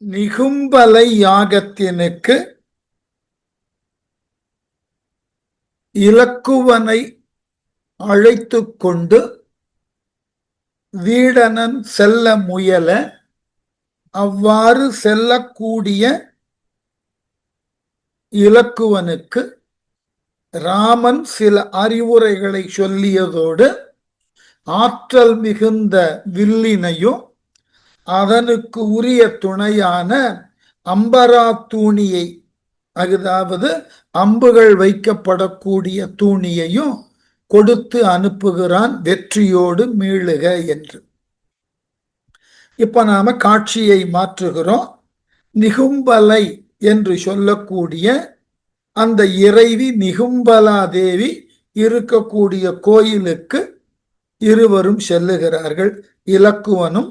நிகும்பலை யாகத்தினுக்கு இலக்குவனை அழைத்து கொண்டு வீடனன் செல்ல முயல அவ்வாறு செல்லக்கூடிய இலக்குவனுக்கு ராமன் சில அறிவுரைகளை சொல்லியதோடு ஆற்றல் மிகுந்த வில்லினையும் அதனுக்கு உரிய துணையான அம்பரா தூணியை, அதாவது அம்புகள் வைக்கப்படக்கூடிய தூணியையும் கொடுத்து அனுப்புகிறான், வெற்றியோடு மீளுக என்று. இப்ப நாம காட்சியை மாற்றுகிறோம். நிகும்பலை என்று சொல்லக்கூடிய அந்த இறைவி நிகும்பலா தேவி இருக்கக்கூடிய கோயிலுக்கு இருவரும் செல்லுகிறார்கள், இலக்குவனும்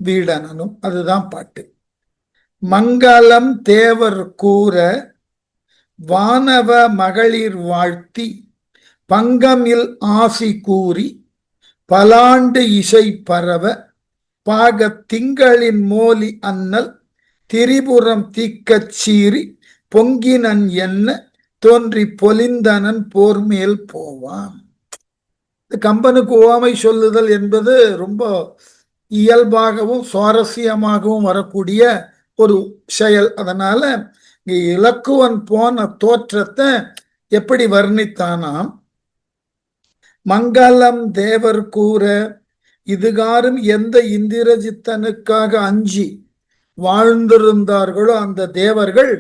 வீடனனும். அதுதான் பாட்டு. மங்களம் தேவர் கூற வானவ மகளிர் வாழ்த்தி பங்கமில் ஆசி கூறி பலாண்டு இசை பரவ பாக திங்களின் மோலி அன்னல் திரிபுரம் தீக்கச் சீறி பொங்கினன் என்ன தோன்றி பொலிந்தனன் போர்மேல் போவான். கம்பனுக்கு ஓமை சொல்லுதல் என்பது ரொம்ப இயல்பாகவும் சுவாரஸ்யமாகவும் வரக்கூடிய ஒரு செயல். அதனால இலக்குவன் போன தோற்றத்தை எப்படி வர்ணித்தானாம்? மங்களம் தேவர் கூற, இதுகாரும் எந்த இந்திரஜித்தனுக்காக அஞ்சி வாழ்ந்திருந்தார்களோ அந்த தேவர்கள்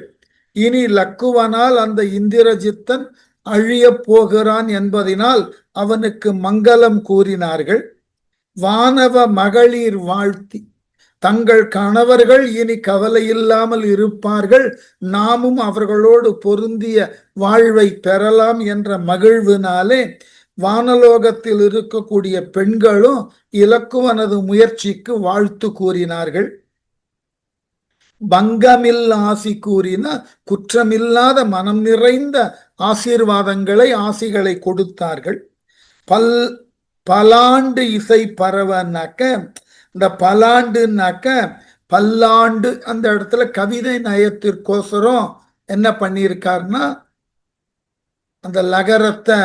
இனி லக்குவனால் அந்த இந்திரஜித்தன் அழிய போகிறான் என்பதனால் அவனுக்கு மங்களம் கூறினார்கள். வானவ மகளிர் வாழ்த்தி, தங்கள் கணவர்கள் இனி கவலை இல்லாமல் இருப்பார்கள், நாமும் அவர்களோடு பொருந்திய வாழ்வை பெறலாம் என்ற மகிழ்வினாலே வானலோகத்தில் இருக்கக்கூடிய பெண்களும் இலக்குவனது முயற்சிக்கு வாழ்த்து கூறினார்கள். பங்கமில் ஆசி கூறின, குற்றமில்லாத மனம் நிறைந்த ஆசீர்வாதங்களை ஆசிகளை கொடுத்தார்கள். பலாண்டு இசை பரவனாக்க, இந்த பலாண்டுனாக்க பல்லாண்டு, அந்த இடத்துல கவிதை நயத்திற்கோசரம் என்ன பண்ணியிருக்காருன்னா அந்த லகரத்தை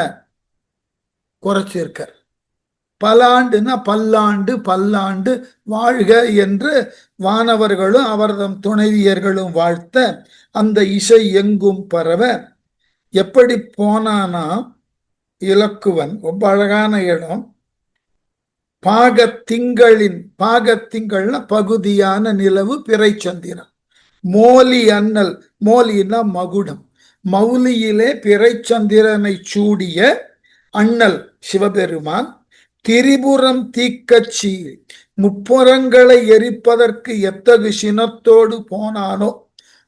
குறைச்சிருக்கார். பலாண்டுனா பல்லாண்டு, பல்லாண்டு வாழ்க என்று வானவர்களும் அவர்தம் துணைவியர்களும் வாழ்த்த அந்த இசை எங்கும் பரவ எப்படி போனானா இலக்குவன், ரொம்ப அழகான இடம். பாகத்திங்கள்னா பகுதியான நிலவு, பிறை சந்திரன். மோலி அண்ணல், மோலினா மகுடம், மௌலியிலே பிறை சந்திரனை சூடிய அண்ணல் சிவபெருமான் திரிபுரம் தீக்கச்சி, முப்புறங்களை எரிப்பதற்கு எத்தகு சினத்தோடு போனானோ.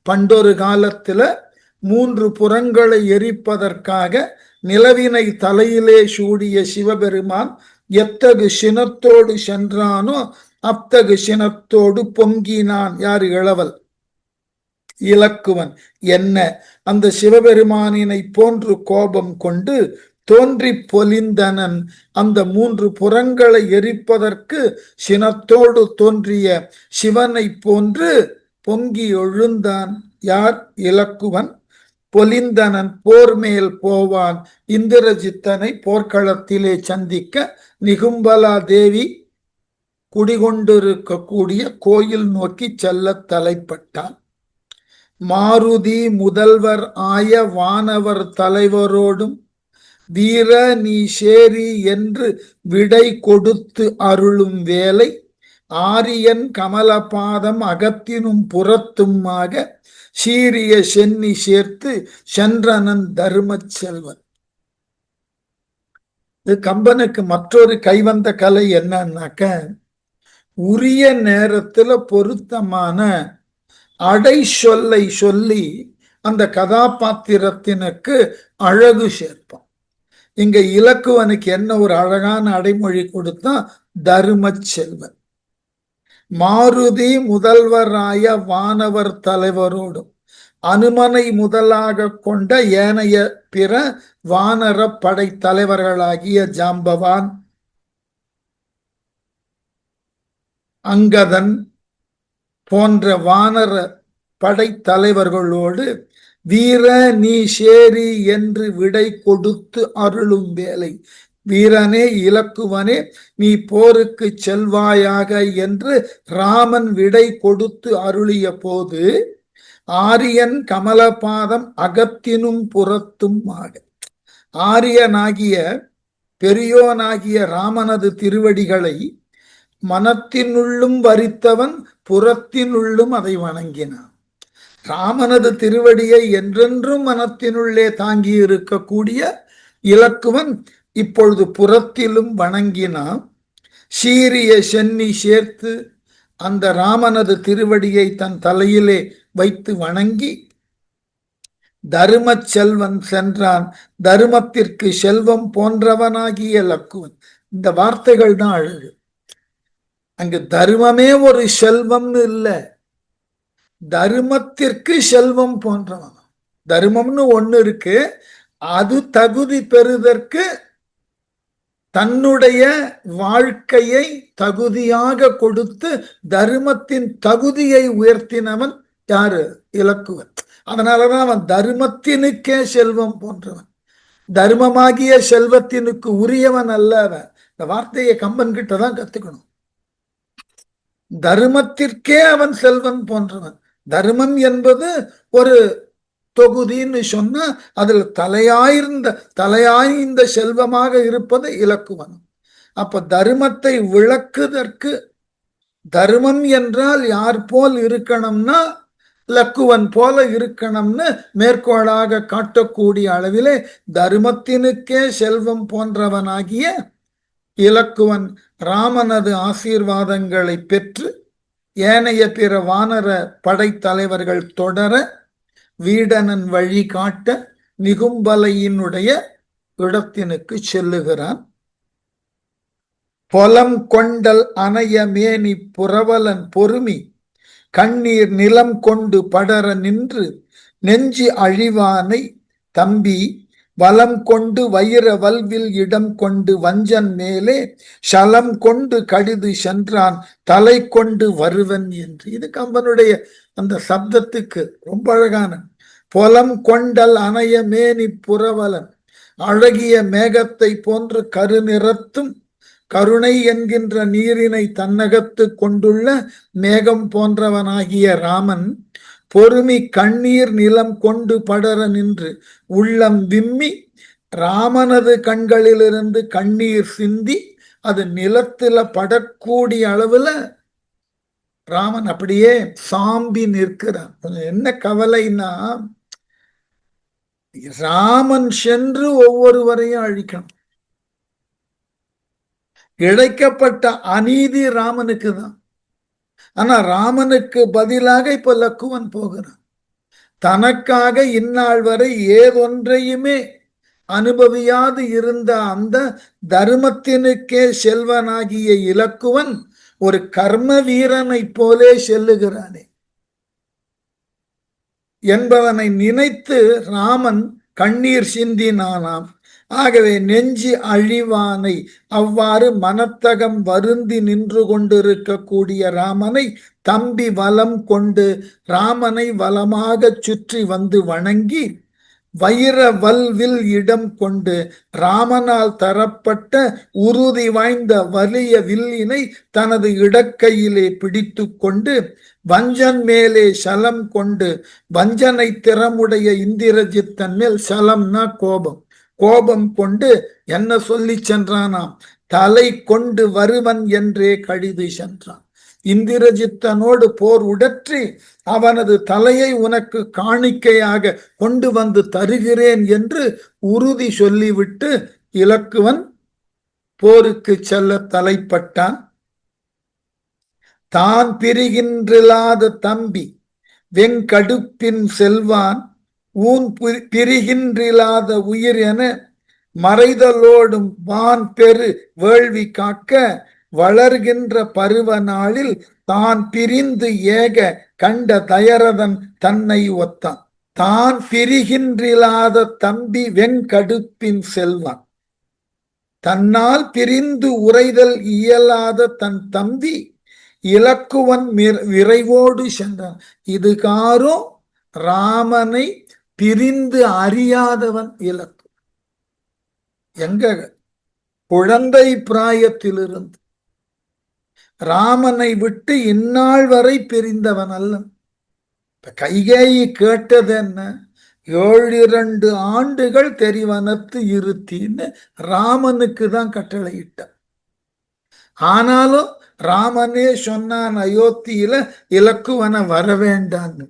பண்டொரு காலத்துல 3 புறங்களை எரிப்பதற்காக நிலவினை தலையிலே சூடிய சிவபெருமான் எத்தகு சினத்தோடு சென்றானோ அத்தகு சினத்தோடு பொங்கினான். யார்? இளவல் இலக்குவன். என்ன அந்த சிவபெருமானினை போன்று கோபம் கொண்டு தோன்றி பொலிந்தனன், அந்த 3 புறங்களை எரிப்பதற்கு சினத்தோடு தோன்றிய சிவனை போன்று பொங்கி எழுந்தான். யார்? இலக்குவன். பொலிந்தனன் போர் மேல் போவான், இந்திரஜித்தனை போர்க்களத்திலே சந்திக்க நிகும்பலா தேவி குடிகொண்டிருக்கக்கூடிய கோயில் நோக்கி செல்ல தலைப்பட்டான். மாருதி முதல்வர் ஆய வானவர் தலைவரோடும் வீர நீ சேரி என்று விடை கொடுத்து அருளும் வேலை ஆரியன் கமலபாதம் அகத்தினும் புறத்துமாக சீரிய சென்னி சேர்த்து சென்றனன் தரும செல்வன். இது கம்பனுக்கு மற்றொரு கைவந்த கலை என்னன்னாக்க, உரிய நேரத்துல பொருத்தமான அடை சொல்லை சொல்லி அந்த கதாபாத்திரத்தினுக்கு அழகு சேர்ப்பான். இங்க இலக்குவனுக்கு என்ன ஒரு அழகான அடைமொழி கொடுத்தா, தரும செல்வன். மாருதி முதல்வராய வானவர் தலைவரோடும் அனுமனை முதலாக கொண்ட ஏனைய பிற வானர படை தலைவர்களாகிய ஜாம்பவான், அங்கதன் போன்ற வானர படைத்தலைவர்களோடு வீர நீ சேரி என்று விடை கொடுத்து அருளும் வேலை. வீரனே இலக்குவனே நீ போருக்கு செல்வாயாக என்று ராமன் விடை கொடுத்து அருளிய போது ஆரியன் கமலபாதம் அகத்தினும் புறத்தும் ஆக. ஆரியனாகிய பெரியோனாகிய ராமனது திருவடிகளை மனத்தினுள்ளும் வரித்தவன் புறத்தினுள்ளும் அதை வணங்கினான். ராமனது திருவடியை என்றென்றும் மனத்தினுள்ளே தாங்கி இருக்கக்கூடிய இலக்குவன் இப்பொழுது புறத்திலும் வணங்கினான். சீரிய சென்னி சேர்த்து அந்த ராமனது திருவடியை தன் தலையிலே வைத்து வணங்கி தரும செல்வன் சென்றான், தருமத்திற்கு செல்வம் போன்றவனாகிய இலக்குவன். இந்த வார்த்தைகள் தான் அழகு. அங்கு தர்மமே ஒரு செல்வம்னு இல்லை, தர்மத்திற்கு செல்வம் போன்றவன். தர்மம்னு ஒண்ணு இருக்கு, அது தகுதி பெறுதற்கு தன்னுடைய வாழ்க்கையை தகுதியாக கொடுத்து தர்மத்தின் தகுதியை உயர்த்தினவன் யாரு? இலக்குவன். அதனாலதான் அவன் தர்மத்தினுக்கே செல்வம் போன்றவன், தர்மமாகிய செல்வத்தினுக்கு உரியவன் அல்ல அவன். இந்த வார்த்தையை கம்பன் கிட்டதான் கத்துக்கணும். தர்மத்திற்கே அவன் செல்வன் போன்றவன். தர்மம் என்பது ஒரு தொகுதின்னு சொன்னா அதுல தலையாய்ந்த செல்வமாக இருப்பது இலக்குவன். அப்ப தர்மத்தை விளக்குதற்கு தர்மம் என்றால் யார் போல் இருக்கணும்னா இலக்குவன் போல இருக்கணும்னு மேற்கோளாக காட்டக்கூடிய அளவிலே தர்மத்தினுக்கே செல்வம் போன்றவனாகிய இலக்குவன் ராமனது ஆசீர்வாதங்களை பெற்று ஏனைய பிற வானர படைத்தலைவர்கள் தொடர வீடனன் வழி காட்ட நிகும்பலையினுடைய இடத்தினுக்கு செல்லுகிறான். பொலம் கொண்டல் அணைய மேனி புரவலன் பொறுமி கண்ணீர் நிலம் கொண்டு படர நின்று நெஞ்சி அழிவானை தம்பி வலம் கொண்டு வைர வல்வில் இடம் கொண்டு வஞ்சன் மேலே சலம் கொண்டு கடிது சென்றான் தலை கொண்டு வருவன் என்று. இது கம்பனுடைய அந்த சப்தத்துக்கு ரொம்ப அழகான. பொலம் கொண்டல் அணைய மேனி புரவலன், அழகிய மேகத்தை போன்று கருநிறத்தும் கருணை என்கின்ற நீரினை தன்னகத்து கொண்டுள்ள மேகம் போன்றவனாகிய ராமன் பொறுமி கண்ணீர் நிலம் கொண்டு படர நின்று உள்ளம் விம்மி ராமனது கண்களிலிருந்து கண்ணீர் சிந்தி அது நிலத்துல படக்கூடிய அளவுல ராமன் அப்படியே சாம்பி நிற்கிறான். என்ன கவலைன்னா ராமன் சென்று ஒவ்வொருவரையும் அழிக்கணும். இழைக்கப்பட்ட அநீதி ராமனுக்கு தான். ஆனா ராமனுக்கு பதிலாக இப்ப லக்குவன் போகிறான். தனக்காக இந்நாள் வரை ஏதொன்றையுமே அனுபவியாது இருந்த அந்த தர்மத்தினுக்கே செல்வனாகிய இலக்குவன் ஒரு கர்ம வீரனை போலே செல்லுகிறானே என்பதனை நினைத்து ராமன் கண்ணீர் சிந்தினானாம். ஆகவே நெஞ்சி அழிவானை, அவ்வாறு மனத்தகம் வருந்தி நின்று கொண்டிருக்கக்கூடிய ராமனை தம்பி வலம் கொண்டு ராமனை வலமாக சுற்றி வந்து வணங்கி வைர வல்வில் இடம் கொண்டு ராமனால் தரப்பட்ட உறுதி வாய்ந்த வலிய வில்லினை தனது இடக்கையிலே பிடித்து கொண்டு வஞ்சன் மேலே சலம் கொண்டு, வஞ்சனை திறமுடைய இந்திரஜித்தன் மேல் சலம்னா கோபம், கோபம் கொண்டு என்ன சொல்லி சென்றானாம்? தலை கொண்டு வருவன் என்றே கடிது சென்றான். இந்திரஜித்தனோடு போர் உடற்றி அவனது தலையை உனக்கு காணிக்கையாக கொண்டு வந்து தருகிறேன் என்று உறுதி சொல்லிவிட்டு இலக்குவன் போருக்கு செல்ல தலைப்பட்டான். தான் பிரிகின்றில்லாத தம்பி வெங்கடுப்பின் செல்வான் ஊன் பிரிகின்றில்லாத உயிர் என மறைதலோடும் வான் பெரு வேள்வி காக்க வளர்கின்ற பருவ நாளில் தான் பிரிந்து ஏக கண்ட தயரதன் தன்னை ஒத்தான். தான் பிரிகின்றில்லாத தம்பி வெங்கடுப்பின் செல்வான், தன்னால் பிரிந்து உரைதல் இயலாத தன் தம்பி இலக்குவன் விரைவோடு சென்றான். இதுகாரும் ராமனை பிரிந்து அறியாதவன் இலக்கு. எங்க குழந்தை பிராயத்திலிருந்து ராமனை விட்டு இந்நாள் வரை பிரிந்தவன் அல்ல. கைகேயி கேட்டது என்ன? 7 ஆண்டுகள் தெரிவனத்து இருத்தின்னு ராமனுக்கு தான் கட்டளையிட்ட. ஆனாலும் ராமனே சொன்னான் அயோத்தியில இலக்குவன வர வேண்டான்னு.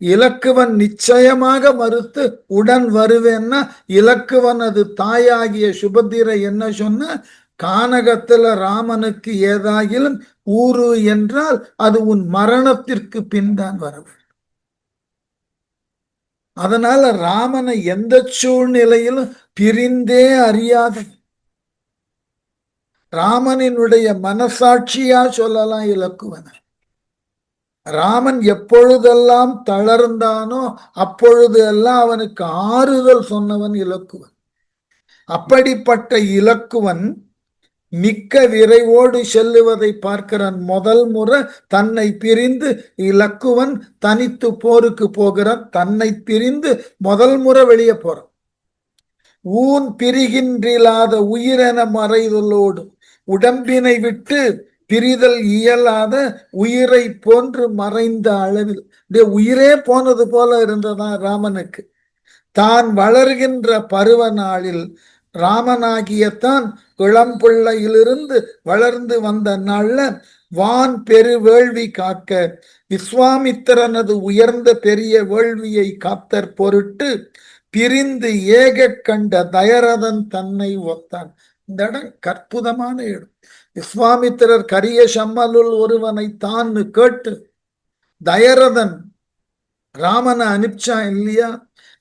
இலக்குவன் நிச்சயமாக மறுத்து உடன் வருவேன்னா இலக்குவனது தாயாகிய சுபத்திரை என்ன சொன்ன? கானகத்துல ராமனுக்கு ஏதாகிலும் ஊரு என்றால் அது உன் மரணத்திற்கு பின் தான் வர வேண்டும். அதனால ராமனை எந்த சூழ்நிலையிலும் பிரிந்தே அறியாத ராமனினுடைய மனசாட்சியா சொல்லலாம் இலக்குவன. ராமன் எப்பொழுதெல்லாம் தளர்ந்தானோ அப்பொழுது எல்லாம் அவனுக்கு ஆறுதல் சொன்னவன் இலக்குவன். அப்படிப்பட்ட இலக்குவன் மிக்க விரைவோடு செல்லுவதை பார்க்கிறான். முதல் முறை தன்னை பிரிந்து இலக்குவன் தனித்து போருக்கு போகிறான். தன்னை பிரிந்து முதல் முறை வெளியே போறான். ஊன் பிரிகின்றில்லாத உயிரென மறைதலோடு உடம்பினை விட்டு பிரிதல் இயலாத உயிரை போன்று மறைந்த அளவில் உயிரே போனது போல இருந்ததா ராமனுக்கு. தான் வளர்கின்ற பருவ நாளில் ராமனாகியத்தான் இளம்பிள்ளையிலிருந்து வளர்ந்து வந்த நாள்ல வான் பெரு வேள்வி காக்க விஸ்வாமித்திரனது உயர்ந்த பெரிய வேள்வியை காத்தற் பொருட்டு பிரிந்து ஏக கண்ட தயரதன் தன்னை ஒத்தான். இந்த இடம் அற்புதமான இடம். விஸ்வாமித்திரர் கரிய சம்மலுள் ஒருவனை தான் கேட்டு தயரதன் ராமனை அனுப்பிச்சான் இல்லையா?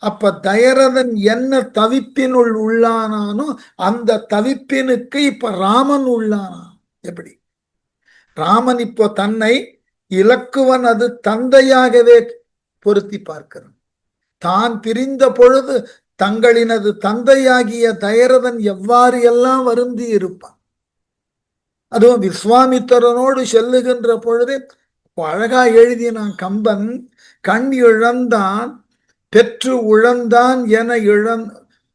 அப்ப தயரதன் என்ன தவிப்பினுள் உள்ளானானோ அந்த தவிப்பினுக்கு இப்ப ராமன் உள்ளானான். எப்படி ராமன் இப்போ தன்னை இலக்குவன் அது தந்தையாகவே பொருத்தி பார்க்கிறான். தான் பிரிந்த பொழுது தங்களினது தந்தையாகிய தயரதன் எவ்வாறு எல்லாம் வருந்தி இருப்பான். அதுவும் விஸ்வாமித்திரனோடு செல்லுகின்ற பொழுது அழகா எழுதினான் கம்பன். கண் இழந்தான் பெற்று உழந்தான் என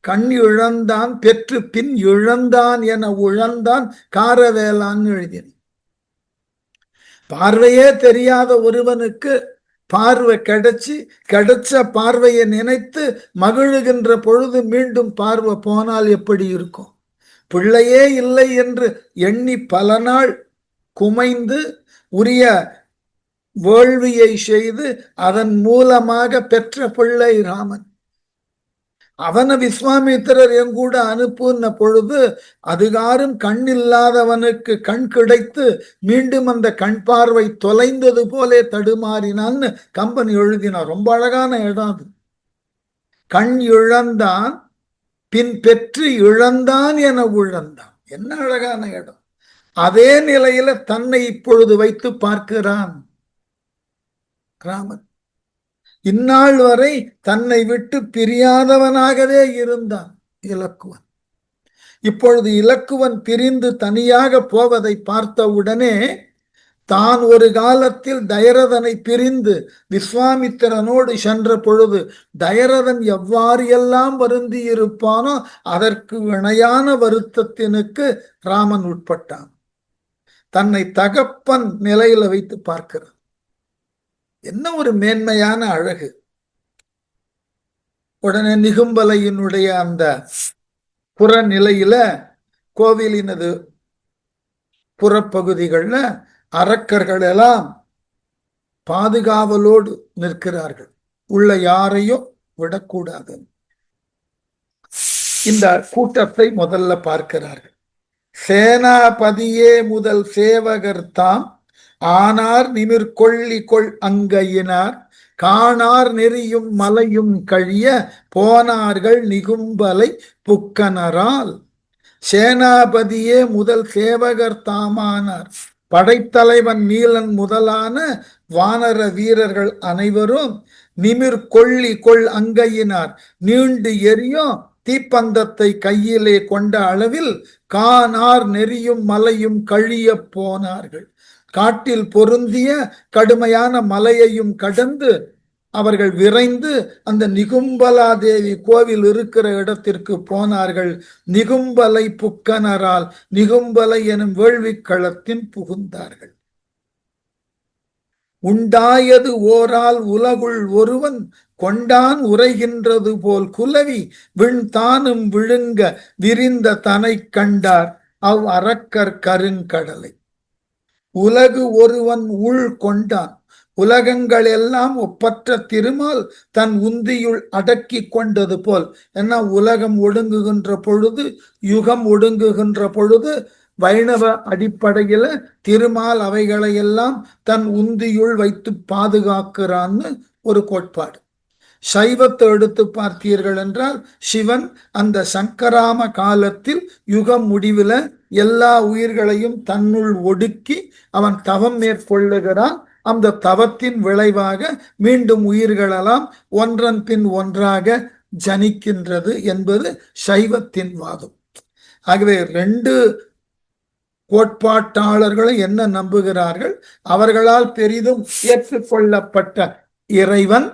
கண் இழந்தான் பெற்று பின் இழந்தான் என உழந்தான் காரவேலான்னு எழுதினான். பார்வையே தெரியாத ஒருவனுக்கு பார்வை கிடைச்ச பார்வையை நினைத்து மகிழுகின்ற பொழுது மீண்டும் பார்வை போனால் எப்படி இருக்கும்? பிள்ளையே இல்லை என்று எண்ணி பல நாள் குமைந்து உரிய வேள்வியை செய்து அதன் மூலமாக பெற்ற பிள்ளை ராமன். அவனை விஸ்வாமித்திரர் எங்கூட அனுப்புன பொழுது அதுகாரும் கண் இல்லாதவனுக்கு கண் கிடைத்து மீண்டும் அந்த கண் பார்வை தொலைந்தது போலே தடுமாறினான்னு கம்பன் எழுதினார். ரொம்ப அழகான இடம் அது. கண் இழந்தான் பின் பெற்று இழந்தான் என உழந்தான். என்ன அழகான இடம். அதே நிலையில தன்னை இப்பொழுது வைத்து பார்க்கிறான் ராமன். இந்நாள் வரை தன்னை விட்டு பிரியாதவனாகவே இருந்தான் இலக்குவன். இப்பொழுது இலக்குவன் பிரிந்து தனியாக போவதை பார்த்த உடனே தான் ஒரு காலத்தில் தயரதனை பிரிந்து விஸ்வாமித்திரனோடு சென்ற பொழுது தயரதன் எவ்வாறு எல்லாம் வருந்தி இருப்பானோ அதற்கு இணையான வருத்தத்தினுக்கு ராமன் உட்பட்டான். தன்னை தகப்பன் நிலையில வைத்து பார்க்கிறான். என்ன ஒரு மேன்மையான அழகு. உடனே நிகும்பலையினுடைய அந்த புறநிலையில கோவிலினது புறப்பகுதிகள்ல அரக்கர்கள் எல்லாம் பாதுகாவலோடு நிற்கிறார்கள். உள்ள யாரையும் விடக்கூடாது. இந்த கூட்டத்தை முதல்ல பார்க்கிறார்கள். சேனாபதியே முதல் சேவகர் தாம் ஆனார் நிமிர் கொள்ளி கொள் அங்கையினார் காணார் நெறியும் மலையும் கழிய போனார்கள் நிகும்பலை புக்கனரால். சேனாபதியே முதல் சேவகர் தாமானார். படைத்தலைவன் நீலன் முதலான வானர வீரர்கள் அனைவரும் நிமிர் கொள்ளி கொள் அங்கையினார் நீண்டு எரியும் தீப்பந்தத்தை கையிலே கொண்ட அளவில் கானார் நெறியும் மலையும் கழிய போனார்கள். காட்டில் பொருந்திய கடுமையான மலையையும் கடந்து அவர்கள் விரைந்து அந்த நிகும்பலாதேவி கோவில் இருக்கிற இடத்திற்கு போனார்கள். நிகும்பலை புக்கனரால் நிகும்பலை எனும் வேள்விக் களத்தின் புகுந்தார்கள். உண்டாயது ஓரால் உலகுள் ஒருவன் கொண்டான் உரைகின்றது போல் குலவி விண்தானும் விழுங்க விரிந்த தனை கண்டார் அவ் அரக்கர் கருங்கடலை. உலகு ஒருவன் உள் கொண்டான், உலகங்கள் எல்லாம் ஒப்பற்ற திருமால் தன் உந்தியுள் அடக்கி கொண்டது போல். ஏன்னா உலகம் ஒடுங்குகின்ற பொழுது, யுகம் ஒடுங்குகின்ற பொழுது வைணவ அடிப்படையில திருமால் அவைகளை எல்லாம் தன் உந்தியுள் வைத்து பாதுகாக்கிறான்னு ஒரு கோட்பாடு. சைவத்தை எடுத்து பார்த்தீர்கள் என்றால் சிவன் அந்த சங்கராம காலத்தில் யுகம் முடிவில் எல்லா உயிர்களையும் தன்னுள் ஒடுக்கி அவன் தவம் மேற்கொள்ளுகிறான். அந்த தவத்தின் விளைவாக மீண்டும் உயிர்களெல்லாம் ஒன்றன் பின் ஒன்றாக ஜனிக்கின்றது என்பது சைவத்தின் வாதம். ஆகவே ரெண்டு கோட்பாட்டாளர்களும் என்ன நம்புகிறார்கள்? அவர்களால் பெரிதும் ஏற்றுக்கொள்ளப்பட்ட இறைவன்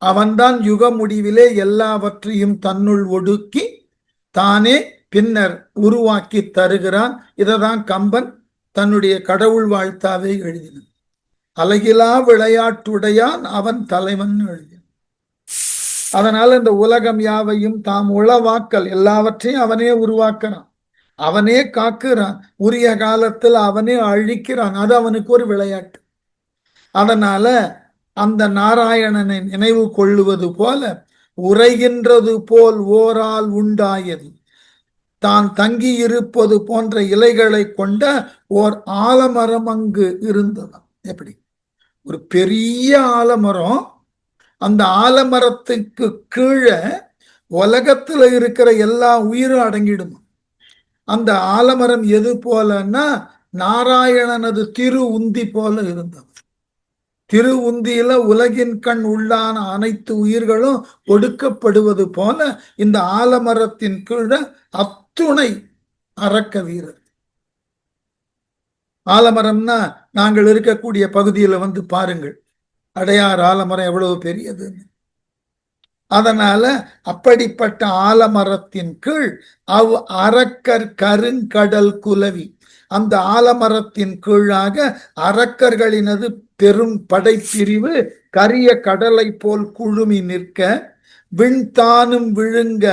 அவன்தான் யுக முடிவிலே எல்லாவற்றையும் தன்னுள் ஒடுக்கி தானே பின்னர் உருவாக்கி தருகிறான். இததான் கம்பன் தன்னுடைய கடவுள் வாழ்த்தாவே எழுதினான். அழகிலா விளையாட்டுடையான் அவன் தலைவன் எழுதினான். அதனால இந்த உலகம் யாவையும் தாம் உளவாக்கல், எல்லாவற்றையும் அவனே உருவாக்குறான், அவனே காக்குறான், உரிய காலத்தில் அவனே அழிக்கிறான். அது அவனுக்கு ஒரு விளையாட்டு. அதனால அந்த நாராயணனை நினைவு கொள்ளுவது போல உரைகின்றது போல் ஓரால் உண்டாயது, தான் தங்கி இருப்பது போன்ற இலைகளை கொண்ட ஓர் ஆலமரம் அங்கு இருந்ததாம். எப்படி? ஒரு பெரிய ஆலமரம், அந்த ஆலமரத்துக்கு கீழே உலகத்துல இருக்கிற எல்லா உயிரும் அடங்கிடுமா. அந்த ஆலமரம் எது போலன்னா நாராயணனது திரு உந்தி போல இருந்தது. திரு உந்தியில உலகின் கண் உள்ளான அனைத்து உயிர்களும் ஒடுக்கப்படுவது போல இந்த ஆலமரத்தின் கீழே அத்துணை அரக்க வீரர். ஆலமரம்னா நாங்கள் இருக்கக்கூடிய பகுதியில வந்து பாருங்கள், அடையார் ஆலமரம் எவ்வளவு பெரியது. அதனால அப்படிப்பட்ட ஆலமரத்தின் கீழ் அவ் அரக்கர் கருங்கடல் குலவி, அந்த ஆலமரத்தின் கீழாக அரக்கர்களினது பெரும் படைப்பிரிவு கரிய கடலை போல் குழுமி நிற்க விண்தானும் விழுங்க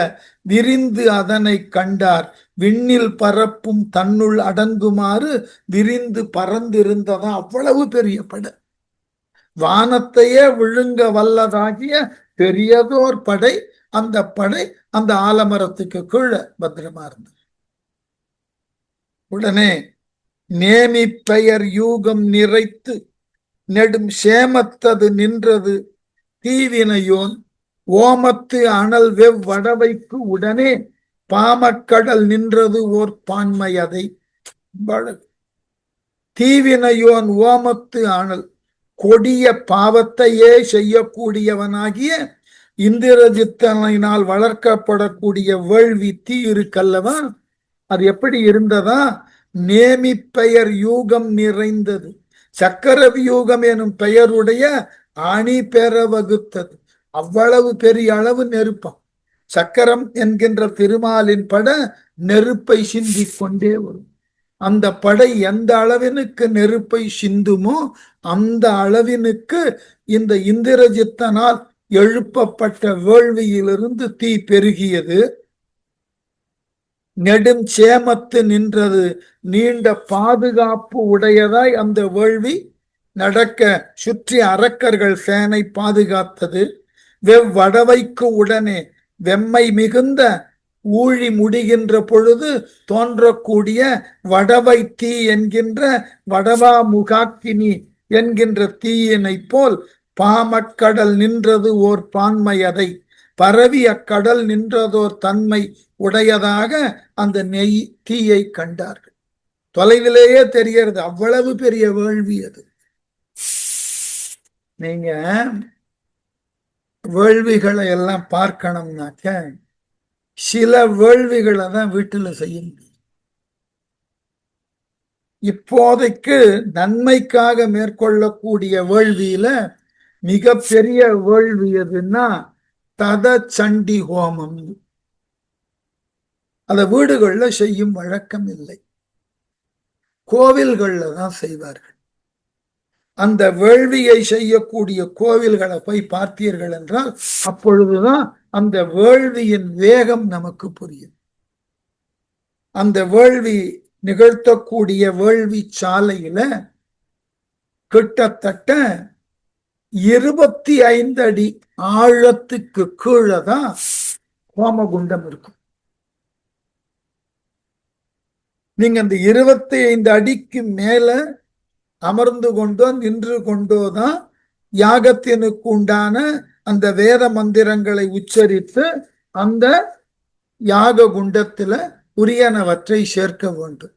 விரிந்து அதனை கண்டார். விண்ணில் பரப்பும் தன்னுள் அடங்குமாறு விரிந்து பறந்திருந்ததா அவ்வளவு பெரிய படை. வானத்தையே விழுங்க வல்லதாகிய பெரியதோர் படை. அந்த படை அந்த ஆலமரத்துக்கு கீழே பத்திரமா இருந்தது. உடனே நேமி பெயர் யூகம் நிறைத்து நெடும் சேமத்தது நின்றது தீவினையோன் ஓமத்து அனல் வெவ்வடவைக்கு உடனே பாமக்கடல் நின்றது ஓர் பான்மையதை. தீவினையோன் ஓமத்து அனல், கொடிய பாவத்தையே செய்யக்கூடியவனாகிய இந்திரஜித்தனால் வளர்க்கப்படக்கூடிய வேள்வி தீ இருக்கல்லவா, அது எப்படி இருந்ததா? நேமி பெயர் யூகம் நிறைந்தது, சக்கர வியூகம் எனும் பெயருடைய அணி பெற வகுத்தது. அவ்வளவு பெரிய அளவு நெருப்பம். சக்கரம் என்கின்ற திருமாலின் பட நெருப்பை சிந்தி கொண்டே வரும். அந்த படை எந்த அளவினுக்கு நெருப்பை சிந்துமோ அந்த அளவினுக்கு இந்த இந்திரஜித்தனால் எழுப்பப்பட்ட வேள்வியிலிருந்து தீ பெருகியது. நெடும் சேமத்து நின்றது, நீண்ட பாதுகாப்பு உடையதாய் அந்த வேள்வி நடக்க சுற்றி அரக்கர்கள் சேனை பாதுகாத்தது. வெவ்வடவைக்கு உடனே, வெம்மை மிகுந்த ஊழி முடிகின்ற பொழுது தோன்றக்கூடிய வடவை தீ என்கின்ற வடவா முகாக்கினி என்கின்ற தீயினை போல் பாமக்கடல் நின்றது ஓர் பான்மையதை, பரவி அக்கடல் நின்றதோர் தன்மை உடையதாக அந்த நெய் தீயை கண்டார்கள். தொலைவிலேயே தெரிகிறது, அவ்வளவு பெரிய வேள்வி அது. நீங்க வேள்விகளை எல்லாம் பார்க்கணும்னாக்க சில வேள்விகளை தான் வீட்டுல செய்ய முடியும். இப்போதைக்கு நன்மைக்காக மேற்கொள்ளக்கூடிய வேள்வியில மிக பெரிய வேள்வி எதுன்னா தத சண்டி ஹோமம். அத வீடுகள்ல செய்யும் வழக்கம் இல்லை, கோவில்கள்ல தான் செய்வார்கள். அந்த வேள்வியை செய்யக்கூடிய கோவில்களை போய் பார்த்தீர்கள் என்றால் அப்பொழுதுதான் அந்த வேள்வியின் வேகம் நமக்கு புரியும். அந்த வேள்வி நிகழ்த்தக்கூடிய வேள்வி சாலையில கிட்டத்தட்ட 25 அடி ஆழத்துக்கு கீழே தான் ஹோமகுண்டம் இருக்கும். நீங்க அந்த 25 அடிக்கு மேல அமர்ந்து கொண்டோ நின்று கொண்டோ தான் யாகத்தினுக்கு உண்டான அந்த வேத மந்திரங்களை உச்சரித்து அந்த யாக குண்டத்துல உரியனவற்றை சேர்க்க வேண்டும்.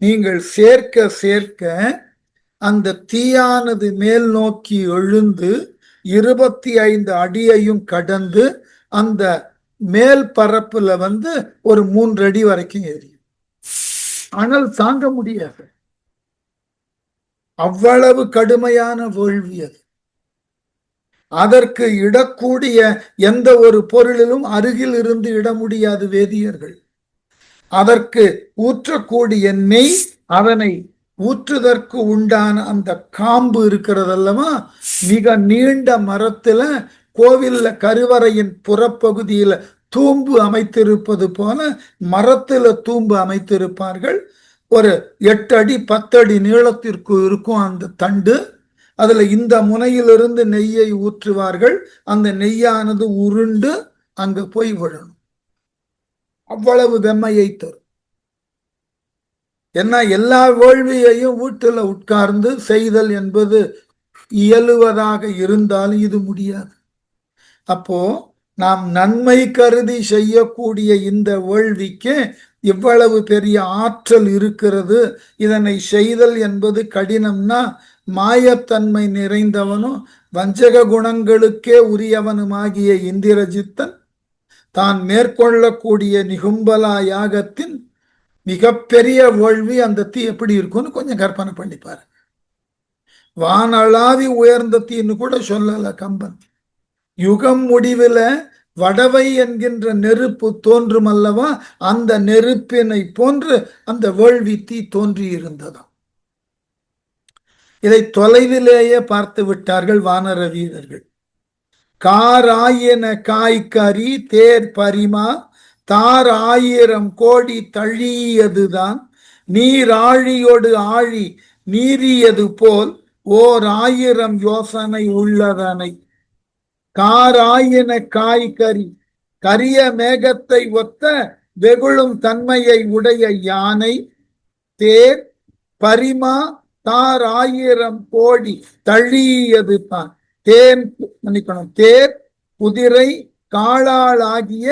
நீங்கள் சேர்க்க சேர்க்க அந்த தீயானது மேல் நோக்கி எழுந்து 25 அடியையும் கடந்து அந்த மேல் பரப்புல ஒரு 3 அடி வரைக்கும் எரியும். ஆனால் தாங்க முடியாது, அவ்வளவு கடுமையான வேள்வி அது. அதற்கு இடக்கூடிய எந்த ஒரு பொருளிலும் அருகில் இருந்து இட முடியாது வேதியர்கள். அதற்கு ஊற்றக்கூடிய நெய், அதனை ஊற்றுதற்கு உண்டான அந்த காம்பு இருக்கிறது அல்லவா, மிக நீண்ட மரத்துல கோவில்ல கருவறையின் புறப்பகுதியில தூம்பு அமைத்திருப்பது போல மரத்துல தூம்பு அமைத்திருப்பார்கள். ஒரு 8 அடி 10 அடி நீளத்திற்கு இருக்கும் அந்த தண்டு. அதுல இந்த முனையிலிருந்து நெய்யை ஊற்றுவார்கள். அந்த நெய்யானது உருண்டு அங்க போய் விழணும். அவ்வளவு வெம்மையை தரும். ஏன்னா எல்லா வேள்வியையும் வீட்டுல உட்கார்ந்து செய்தல் என்பது இயலுவதாக இருந்தாலும் இது முடியாது. அப்போ நாம் நன்மை கருதி செய்யக்கூடிய இந்த வேள்விக்கு இவ்வளவு பெரிய ஆற்றல் இருக்கிறது. இதனை செய்தல் என்பது கடினம்னா மாயத்தன்மை நிறைந்தவனும் வஞ்சக குணங்களுக்கே உரியவனுமாகிய இந்திரஜித்தன் தான் மேற்கொள்ளக்கூடிய நிகும்பலா யாகத்தின் மிகப்பெரிய வேள்வி அந்த தீ எப்படி இருக்கும்னு கொஞ்சம் கற்பனை பண்ணிப்பாரு. வானளாவி உயர்ந்த தீன்னு கூட சொல்லல கம்பன். யுகம் முடிவில் வடவை என்கின்ற நெருப்பு தோன்றும் அல்லவா, அந்த நெருப்பினை போன்று அந்த வேள்வி தீ தோன்றி இருந்ததாம். இதை தொலைவிலேயே பார்த்து விட்டார்கள் வானர வீரர்கள். காராயின காய்கறி தேர் பரிமா தார் 1000 கோடி தழியதுதான் நீர் ஆழியோடு ஆழி நீரியது போல் ஓர் 1000 யோசனை உள்ளதனை. காராயின காய்கறி, கரிய மேகத்தை ஒத்த வெகுளும் தன்மையை உடைய யானை, தேர் பரிமா தார் 1000 கோடி தழியது தான். தேர் குதிரை காளால் ஆகிய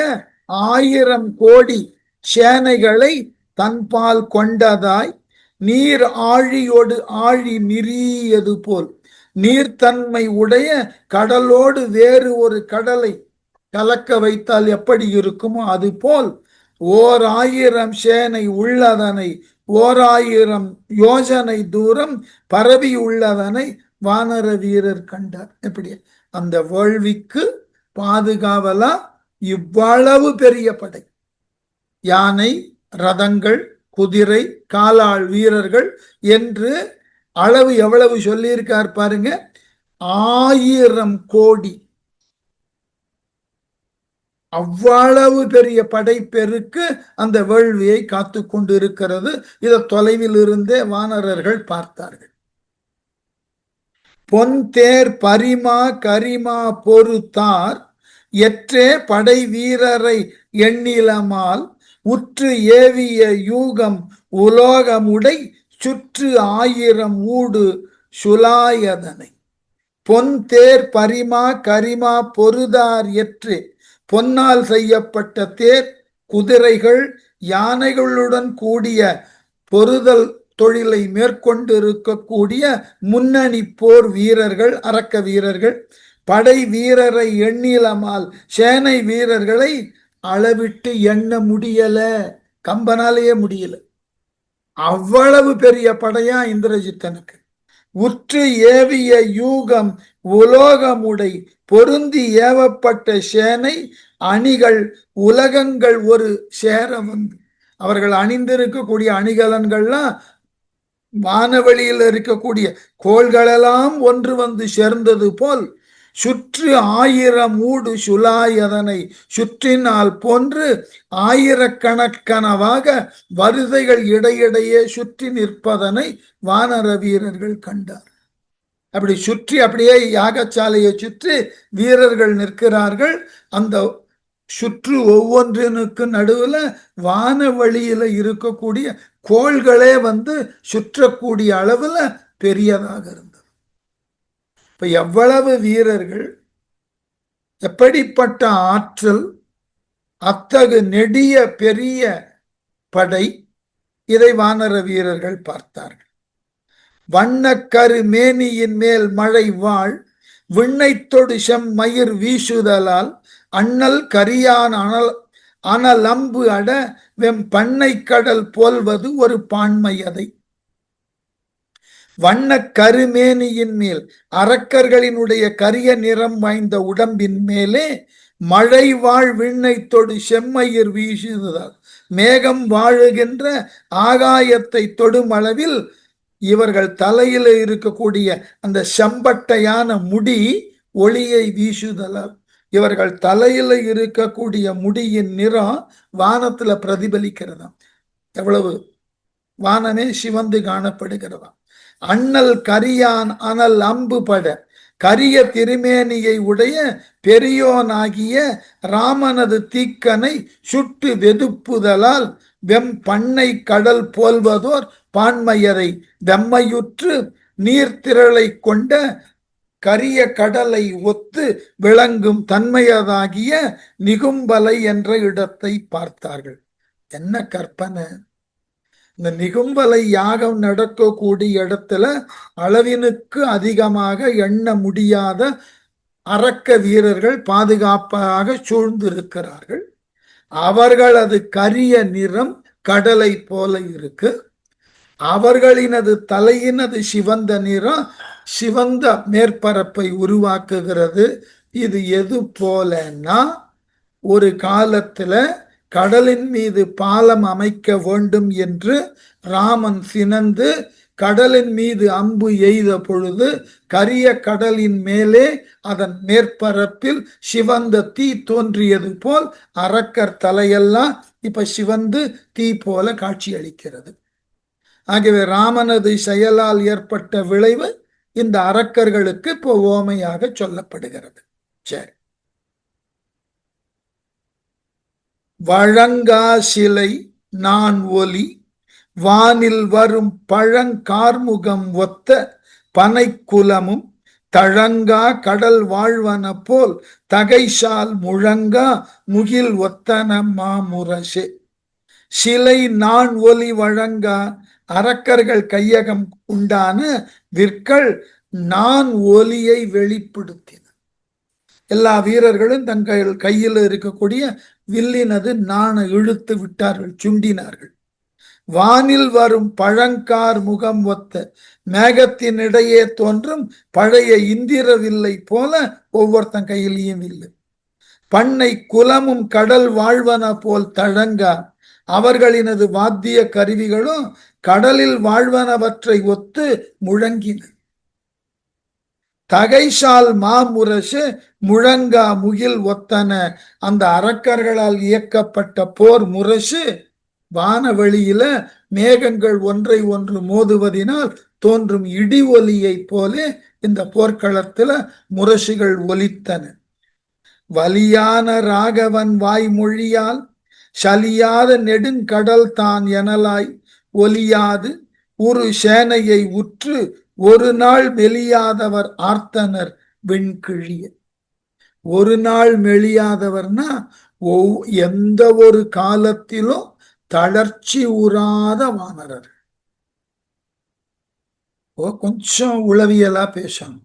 1000 கோடி சேனைகளை தன்பால் கொண்டதாய் நீர் ஆழியோடு ஆழி நிறியது போல், நீர்த்தன்மை உடைய கடலோடு வேறு ஒரு கடலை கலக்க வைத்தால் எப்படி இருக்குமோ அது போல் ஓர் 1000 சேனை உள்ளதனை 1000 யோஜனை தூரம் பரவி உள்ளதனை வானர வீரர் கண்டார். எப்படி அந்த வேள்விக்கு பாதுகாவலா இவ்வளவு பெரிய படை, யானை, ரதங்கள், குதிரை, காலாள் வீரர்கள் என்று அளவு எவ்வளவு சொல்லியிருக்கார் பாருங்க. 1000 கோடி. அவ்வளவு பெரிய படைப்பெருக்கு அந்த வேள்வியை காத்து கொண்டு இருக்கிறது. இதை தொலைவில் இருந்தே வானரர்கள் பார்த்தார்கள். பொன் தேர் பரிமா கரிமா பொறுத்தார் எற்றே படை வீரரை எண்ணிலமால் உற்று ஏவிய யூகம் உலோகமுடை சுற்று 1000 ஊடு சுலாயதனை. பொன் தேர் பரிமா கரிமா பொருதார் எற்று, பொன்னால் செய்யப்பட்ட தேர், குதிரைகள், யானைகளுடன் கூடிய பொருதல் தொழிலை மேற்கொண்டு இருக்கக்கூடிய முன்னணி போர் வீரர்கள், அரக்க வீரர்கள், படை வீரரை எண்ணிலமால் சேனை வீரர்களை அளவிட்டு எண்ண முடியல, கம்பனாலேயே முடியல. அவ்வளவு பெரிய படையா இந்திரஜித்தனுக்கு. உற்று ஏவிய யூகம் உலோகமுடை பொருந்தி ஏவப்பட்ட சேனை அணிகள் உலகங்கள் ஒரு சேர வந்து, அவர்கள் அணிந்திருக்கக்கூடிய அணிகலன்கள்லாம் வானவெளியில் இருக்கக்கூடிய கோள்களெல்லாம் ஒன்று வந்து சேர்ந்தது போல் சுற்று 1000 மூடு சுலாயதனை சுற்றினால் போன்று ஆயிரக்கணக்கனவாக வரிசைகள் இடையிடையே சுற்றி நிற்பதனை வானர வீரர்கள் கண்டார். அப்படி சுற்றி அப்படியே யாகசாலையை சுற்றி வீரர்கள் நிற்கிறார்கள். அந்த சுற்று ஒவ்வொன்றினுக்கு நடுவுல வானவெளியில இருக்கக்கூடிய கோள்களே வந்து சுற்றக்கூடிய அளவுல பெரியதாக இருந்தது. இப்ப எவ்வளவு வீரர்கள், எப்படிப்பட்ட ஆற்றல், அத்தகு நெடிய பெரிய படை, இதை வானர வீரர்கள் பார்த்தார்கள். வண்ணக்கரு மேனியின் மேல் மழை வாழ் விண்ணைத்தொடு செம்மயிர் வீசுதலால் அண்ணல் கரியான் அனலம்பு அட வெம் பண்ணை கடல் போல்வது ஒரு பான்மையதை. வண்ண கருமேனியின் மேல், அரக்கர்களினுடைய கரிய நிறம் வாய்ந்த உடம்பின் மேலே மழை வாழ் விண்ணை தொடு செம்மயிர் வீசுதல், மேகம் வாழுகின்ற ஆகாயத்தை தொடும் அளவில் இவர்கள் தலையில இருக்கக்கூடிய அந்த செம்பட்டையான முடி ஒளியை வீசுதலால், இவர்கள் தலையில இருக்கக்கூடிய முடியின் நிறம் வானத்துல பிரதிபலிக்கிறதாம். எவ்வளவு வானமே சிவந்து காணப்படுகிறதாம். அண்ணல் கரியான் அனல் அம்பு பட, கரிய திருமேனியை உடைய பெரியோனாகிய ராமனது தீக்கனை சுட்டு வெதுப்புதலால் வெம் பண்ணை கடல் போல்வதோர் பான்மையரை வெம்மையுற்று நீர்த்திரளை கொண்ட கரிய கடலை ஒத்து விளங்கும் தன்மையதாகிய நிகும்பலை என்ற இடத்தை பார்த்தார்கள். என்ன கற்பனை! இந்த நிகும்பலை யாகம் நடக்கக்கூடிய இடத்துல அளவினுக்கு அதிகமாக எண்ண முடியாத அரக்க வீரர்கள் பாதுகாப்பாக சூழ்ந்திருக்கிறார்கள். அவர்களது கரிய நிறம் கடலை போல இருக்கு. அவர்களினது தலையினது சிவந்த நிறம் சிவந்த மேற்பரப்பை உருவாக்குகிறது. இது எது போலன்னா, ஒரு காலத்துல கடலின் மீது பாலம் அமைக்க வேண்டும் என்று ராமன் சினந்து கடலின் மீது அம்பு எய்த பொழுது கரிய கடலின் மேலே அதன் மேற்பரப்பில் சிவந்த தீ தோன்றியது போல் அரக்கர் தலையெல்லாம் இப்ப சிவந்து தீ போல காட்சி அளிக்கிறது. ஆகவே ராமனது செயலால் ஏற்பட்ட விளைவு இந்த அரக்கர்களுக்கு இப்போ ஓமையாக சொல்லப்படுகிறது. சரி, வழங்கா சிலை நான் ஒலி வானில் வரும் பழங்கார்முகம் ஒத்த பனைக்குலமும் தழங்கா கடல் வாழ்வன போல் தகைசால் முழங்கா முகில் ஒத்தன மாமுரசே. சிலை நான் ஒலி வழங்கா, அரக்கர்கள் கையகம் உண்டான விற்கள் நான் ஒலியை வெளிப்படுத்தின. எல்லா வீரர்களும் தங்கள் கையில் இருக்கக்கூடிய வில்லினது நாண இழுத்து விட்டார்கள், சுண்டினார்கள். வானில் வரும் பழங்கார் முகம் ஒத்த, மேகத்தினிடையே தோன்றும் பழைய இந்திர வில்லை போல ஒவ்வொருத்தன் கையிலையும் வில்லு. பண்ணை குலமும் கடல் வாழ்வன போல் தழங்கா, அவர்களினது வாத்திய கருவிகளும் கடலில் வாழ்வனவற்றை ஒத்து முழங்கின. தகைசால் மாமுரசு முழங்கா முகில் ஒத்தன, அந்த அரக்கர்களால் இயக்கப்பட்ட போர் முரசு வானவெளியில மேகங்கள் ஒன்றை ஒன்று மோதுவதினால் தோன்றும் இடி ஒலியை போல இந்த போர்க்களத்துல முரசுகள் ஒலித்தன. வலியான ராகவன் வாய்மொழியால் சலியாத நெடுங்கடல் தான் எனலாய் ஒலியாது ஒரு சேனையை உற்று ஒரு நாள் மெலியாதவர் ஆர்த்தனர் விண்கிழிய. ஒரு நாள் மெலியாதவர்னா எந்த ஒரு காலத்திலும் தளர்ச்சி உறாத வானரர். கொஞ்சம் உளவியலா பேசணும்.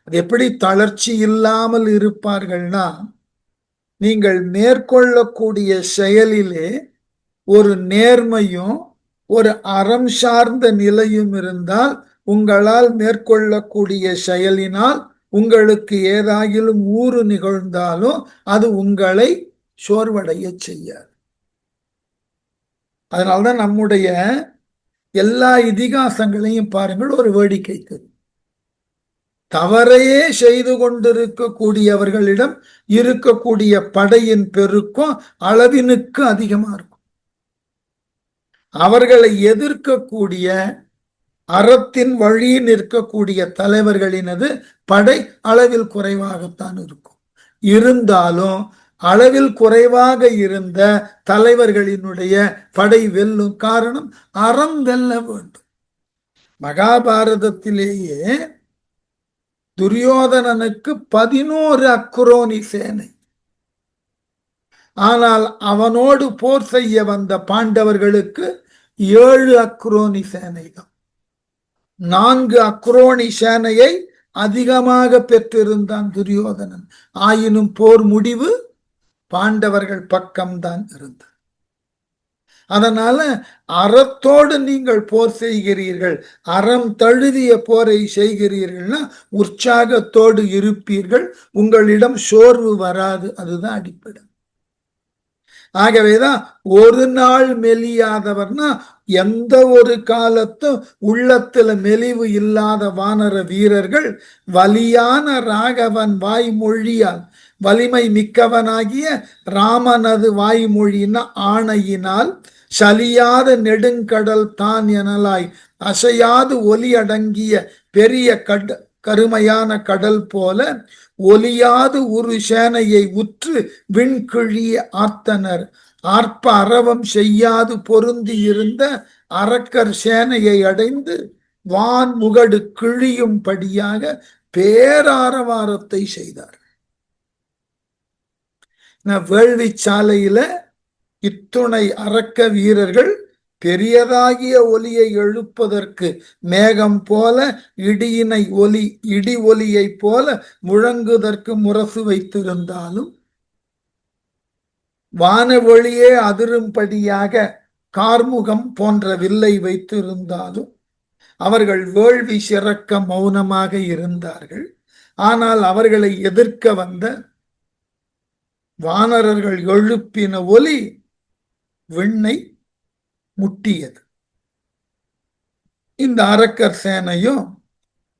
அது எப்படி தளர்ச்சி இல்லாமல் இருப்பார்கள்னா, நீங்கள் மேற்கொள்ளக்கூடிய செயலிலே ஒரு நேர்மையும் ஒரு அறம் சார்ந்த நிலையும் இருந்தால் உங்களால் மேற்கொள்ளக்கூடிய செயலினால் உங்களுக்கு ஏதாகிலும் ஊறு நிகழ்ந்தாலும் அது உங்களை சோர்வடைய செய்யாது. அதனால்தான் நம்முடைய எல்லா இதிகாசங்களையும் பாருங்கள், ஒரு வேடிக்கைக்கு தவறையே செய்து கொண்டிருக்கக்கூடியவர்களிடம் இருக்கக்கூடிய படையின் பெருக்கம் அளவினுக்கு அதிகமா இருக்கும். அவர்களை எதிர்க்கக்கூடிய அறத்தின் வழி நிற்கக்கூடிய தலைவர்களினது படை அளவில் குறைவாகத்தான் இருக்கும். இருந்தாலும் அளவில் குறைவாக இருந்த தலைவர்களினுடைய படை வெல்லும். காரணம், அறம் வெல்ல வேண்டும். மகாபாரதத்திலேயே துரியோதனனுக்கு 11 அக்ரோனி சேனை. ஆனால் அவனோடு போர் செய்ய வந்த பாண்டவர்களுக்கு 7 அக்ரோனி சேனை தான். 4 அக்ரோனி சேனையை அதிகமாக பெற்றிருந்தான் துரியோதனன். ஆயினும் போர் முடிவு பாண்டவர்கள் பக்கம்தான் இருந்தது. அதனால அறத்தோடு நீங்கள் போர் செய்கிறீர்கள், அறம் தழுவிய போரை செய்கிறீர்கள்னா உற்சாகத்தோடு இருப்பீர்கள், உங்களிடம் சோர்வு வராது. அதுதான் அடிப்படை. ஆகவேதான் ஒரு நாள் மெலியாதவர்னா எந்த ஒரு காலத்தும் உள்ளத்துல மெலிவு இல்லாத வானர வீரர்கள் வலியான ராகவன் வாய்மொழியால், வலிமை மிக்கவனாகிய ராமனது வாய்மொழியின ஆணையினால் சலியாத நெடுங்கடல் தான் எனலாய் அசையாது ஒலி அடங்கிய பெரிய கருமையான கடல் போல ஒலியாது ஒரு சேனையை உற்று விண்கிழிய ஆர்த்தனர். ஆர்ப்ப அரவம் செய்யாது பொருந்தி இருந்த அரக்கர் சேனையை அடைந்து வான் முகடு கிழியும்படியாக பேராரவாரத்தை செய்தார். வேள்வி சாலையில இத்துணை அரக்க வீரர்கள் பெரியதாகிய ஒலியை எழுப்பதற்கு மேகம் போல இடி ஒலியை போல முழங்குவதற்கு முரசு வைத்திருந்தாலும், வானவெளியே அதிரும்படியாக கார்முகம் போன்ற வில்லை வைத்திருந்தாலும் அவர்கள் வேள்வி சிறக்க மௌனமாக இருந்தார்கள். ஆனால் அவர்களை எதிர்க்க வந்த வானரர்கள் எழுப்பின ஒலி விண்ணை முட்டியது. இந்த அரக்கர் சேனையும்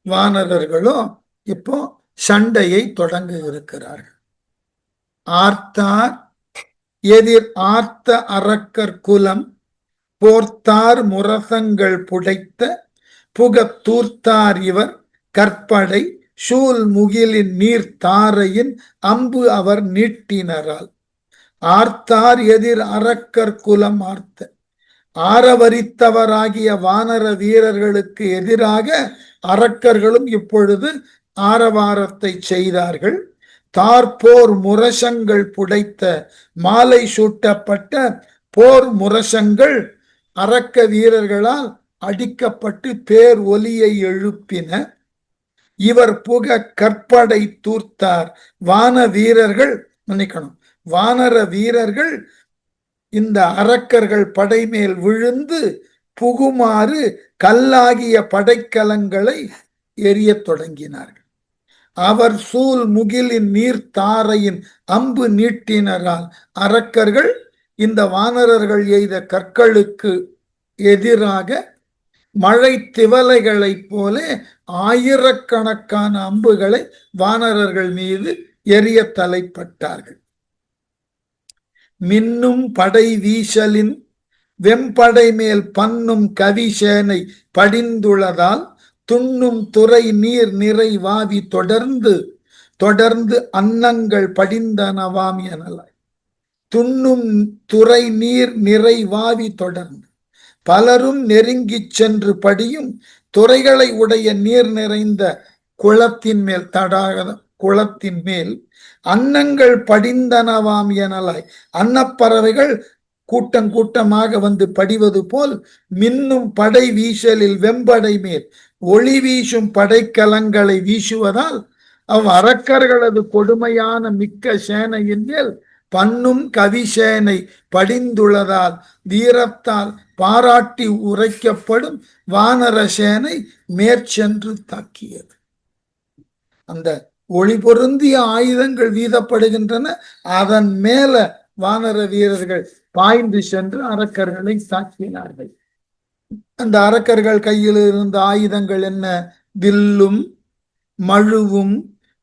வானரர்களும் இப்போ சண்டையை தொடங்க இருக்கிறார்கள். ஆர்த்தார் எதிர் ஆர்த்த அரக்கர் குலம் போர்த்தார் முரசங்கள் புடைத்த புகத்தூர்த்தார் இவர் கற்படை சூல் முகிலின் நீர் தாரையின் அம்பு அவர் நீட்டினரால். ஆர்த்தார் எதிர் அரக்கர் குலம் ஆர்த்த, ஆரவரித்தவராகிய வானர வீரர்களுக்கு எதிராக அரக்கர்களும் இப்பொழுது ஆரவாரத்தை செய்தார்கள். தார்போர் முரசங்கள் புடைத்த, மாலை சூட்டப்பட்ட போர் முரசங்கள் அரக்க வீரர்களால் அடிக்கப்பட்டு பேர் ஒலியை எழுப்பின. இவர் புக கற்படை தூர்த்தார், வான வீரர்கள் நினைக்கணும், வானர வீரர்கள் இந்த அரக்கர்கள் படை மேல் விழுந்து புகுமாறு கல்லாகிய படைக்கலங்களை எரிய தொடங்கினார்கள். அவர் சூல் முகிலின் நீர் தாரையின் அம்பு நீட்டினரால் அரக்கர்கள் இந்த வானரர்கள் எய்த கற்களுக்கு எதிராக மழை திவலைகளைப் போல ஆயிரக்கணக்கான அம்புகளை வானரர்கள் மீது எரிய தலைப்பட்டார்கள். மின்னும் படை வீசலின் வெம்படை மேல் பன்னும் கவிசேனை படிந்துள்ளதால் துண்ணும் துறை நீர் நிறை வாவி தொடர்ந்து அன்னங்கள் படிந்தனவாம் எனலாய். துண்ணும் துறை நீர் நிறை வாவி தொடர்ந்து பலரும் நெருங்கிச் சென்று படியும் துறைகளை உடைய நீர் நிறைந்த குளத்தின் மேல் குளத்தின் மேல் அன்னங்கள் படிந்தனவாம் எனலாய். அன்னப்பறவைகள் கூட்டம் கூட்டமாக வந்து படிவது போல் மின்னும் படை வீசலில் வெம்படை மேல் ஒளி வீசும் படைக்கலங்களை வீசுவதால் அரக்கர்களது கொடுமையான மிக்க சேனையின் மேல் பண்ணும் கவிசேனை படிந்துள்ளதால் வீரத்தால் பாராட்டி உரைக்கப்படும் வானரசேனை மேற்சென்று தாக்கியது. அந்த ஒளி பொருந்திய ஆயுதங்கள் வீதப்படுகின்றன. அதன் மேல வானர வீரர்கள் பாய்ந்து சென்று அரக்கர்களை தாக்கினார்கள். அந்த அரக்கர்கள் கையில் இருந்த ஆயுதங்கள் என்ன? வில்லும் மழுவும்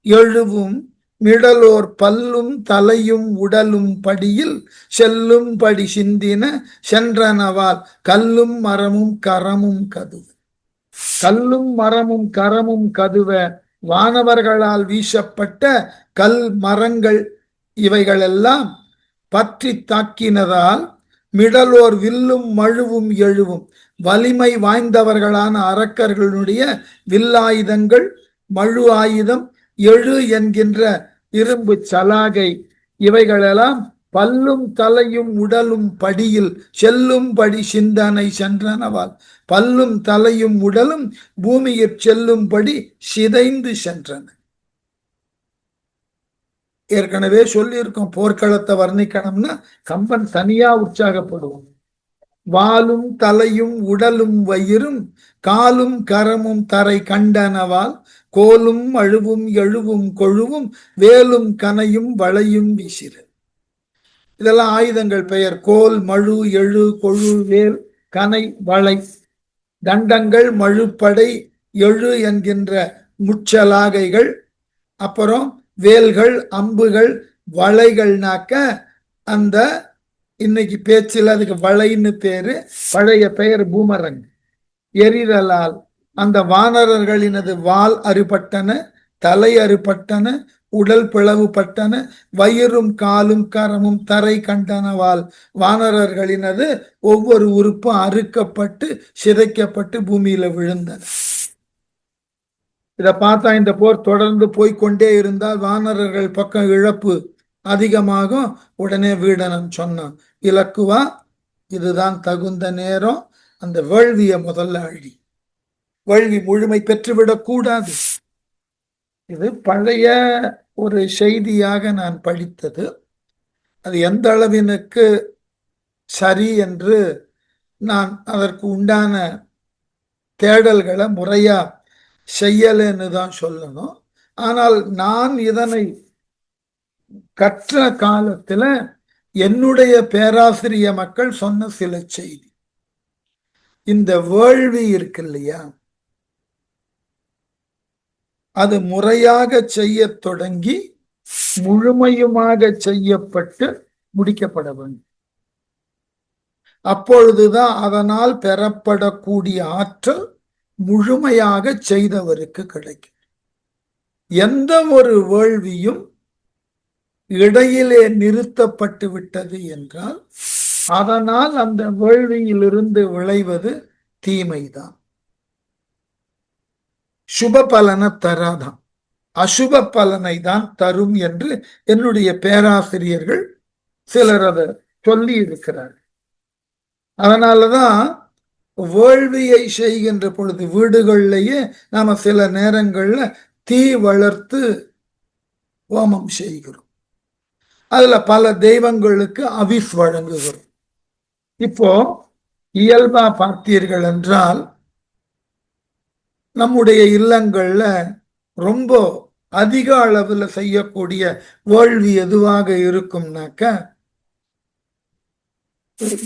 எழுவும் மிடலோர் பல்லும் தலையும் உடலும் படியில் செல்லும் படி சிந்தின சென்றனவால் கல்லும் மரமும் கரமும் கதுவ. கல்லும் மரமும் கரமும் கதுவ வானவர்களால் வீசப்பட்ட கல் மரங்கள் இவைகளெல்லாம் பற்றி தாக்கினதால் மிடலோர் வில்லும் மழுவும் எழுவும் வலிமை வாய்ந்தவர்களான அரக்கர்களுடைய வில்லாயுதங்கள், மழு ஆயுதம், எழு என்கின்ற இரும்பு சலாகை இவைகளெல்லாம் பல்லும் தலையும் உடலும் படியில் செல்லும் படி சிந்தனை சென்றனவால் பல்லும் தலையும் உடலும் பூமியில் செல்லும்படி சிதைந்து சென்றன. ஏற்கனவே சொல்லியிருக்கோம், போர்க்களத்தை வர்ணிக்கணும்னா கம்பன் தனியா உற்சாகப்படுவோம். வாலும் தலையும் உடலும் வயிறும் காலும் கரமும் தரை கண்டனவால் கோலும் அழுவும் எழுவும் கொழுவும் வேலும் கனையும் வளையும் வீசிற. இதெல்லாம் ஆயுதங்கள் பெயர். கோல், மழு, எழு, கொழு, வேல், கனை, வளை. தண்டங்கள், மழுப்படை, எழு என்கின்ற முச்சலாகைகள், அப்புறம் வேல்கள், அம்புகள், வளைகள்னாக்க அந்த இன்னைக்கு பேச்சில் அதுக்கு வளைன்னு பேரு. பழைய பெயர் பூமரங். எரிதலால் அந்த வானரர்களினது வால் அறுபட்டன, தலை அறுபட்டன, உடல் பிளவுபட்டன, வயிறும் காலும் கரமும் தரை கண்டனவால் வானரர்களினது ஒவ்வொரு உறுப்பும் அறுக்கப்பட்டு சிதைக்கப்பட்டு பூமியில விழுந்தன. இதை பார்த்தா இந்த போர் தொடர்ந்து போய்கொண்டே இருந்தால் வானரர்கள் பக்கம் இழப்பு அதிகமாகும். உடனே வீடனன் சொன்னான், இலக்குவா, இதுதான் தகுந்த நேரம், அந்த வேள்விய முதல்ல அழி. வேள்வி முழுமை பெற்றுவிடக் கூடாது. இது பழைய ஒரு செய்தியாக நான் படித்தது. அது எந்த அளவினுக்கு சரி என்று நான் அதற்கு உண்டான தேடல்களை முறையா செய்யலன்னு தான் சொல்லணும். ஆனால் நான் இதனை கற்ற காலத்துல என்னுடைய பேராசிரிய மக்கள் சொன்ன சில செய்தி, இந்த வேள்வி இருக்கு இல்லையா, அது முறையாக செய்ய தொடங்கி முழுமையுமாக செய்யப்பட்டு முடிக்கப்பட வேண்டும். அப்பொழுதுதான் அதனால் பெறப்படக்கூடிய ஆற்றல் முழுமையாக செய்தவருக்கு கிடைக்கும். எந்த ஒரு வேள்வியும் இடையிலே நிறுத்தப்பட்டு விட்டது என்றால் அதனால் அந்த வேள்வியிலிருந்து விளைவது தீமைதான், சுப பலனை தராதான், அசுப பலனை தான் தரும் என்று என்னுடைய பேராசிரியர்கள் சிலர் அதை சொல்லி இருக்கிறார்கள். அதனாலதான் வேள்வியை செய்கின்ற பொழுது வீடுகளிலேயே நாம சில நேரங்கள்ல தீ வளர்த்து ஹோமம் செய்கிறோம். அதுல பல தெய்வங்களுக்கு அவிஸ் வழங்குகிறோம். இப்போ இயல்பா பார்த்தீர்கள் என்றால் நம்முடைய இல்லங்கள்ல ரொம்ப அதிக அளவுல செய்யக்கூடிய வேள்வி எதுவாக இருக்கும்னாக்க,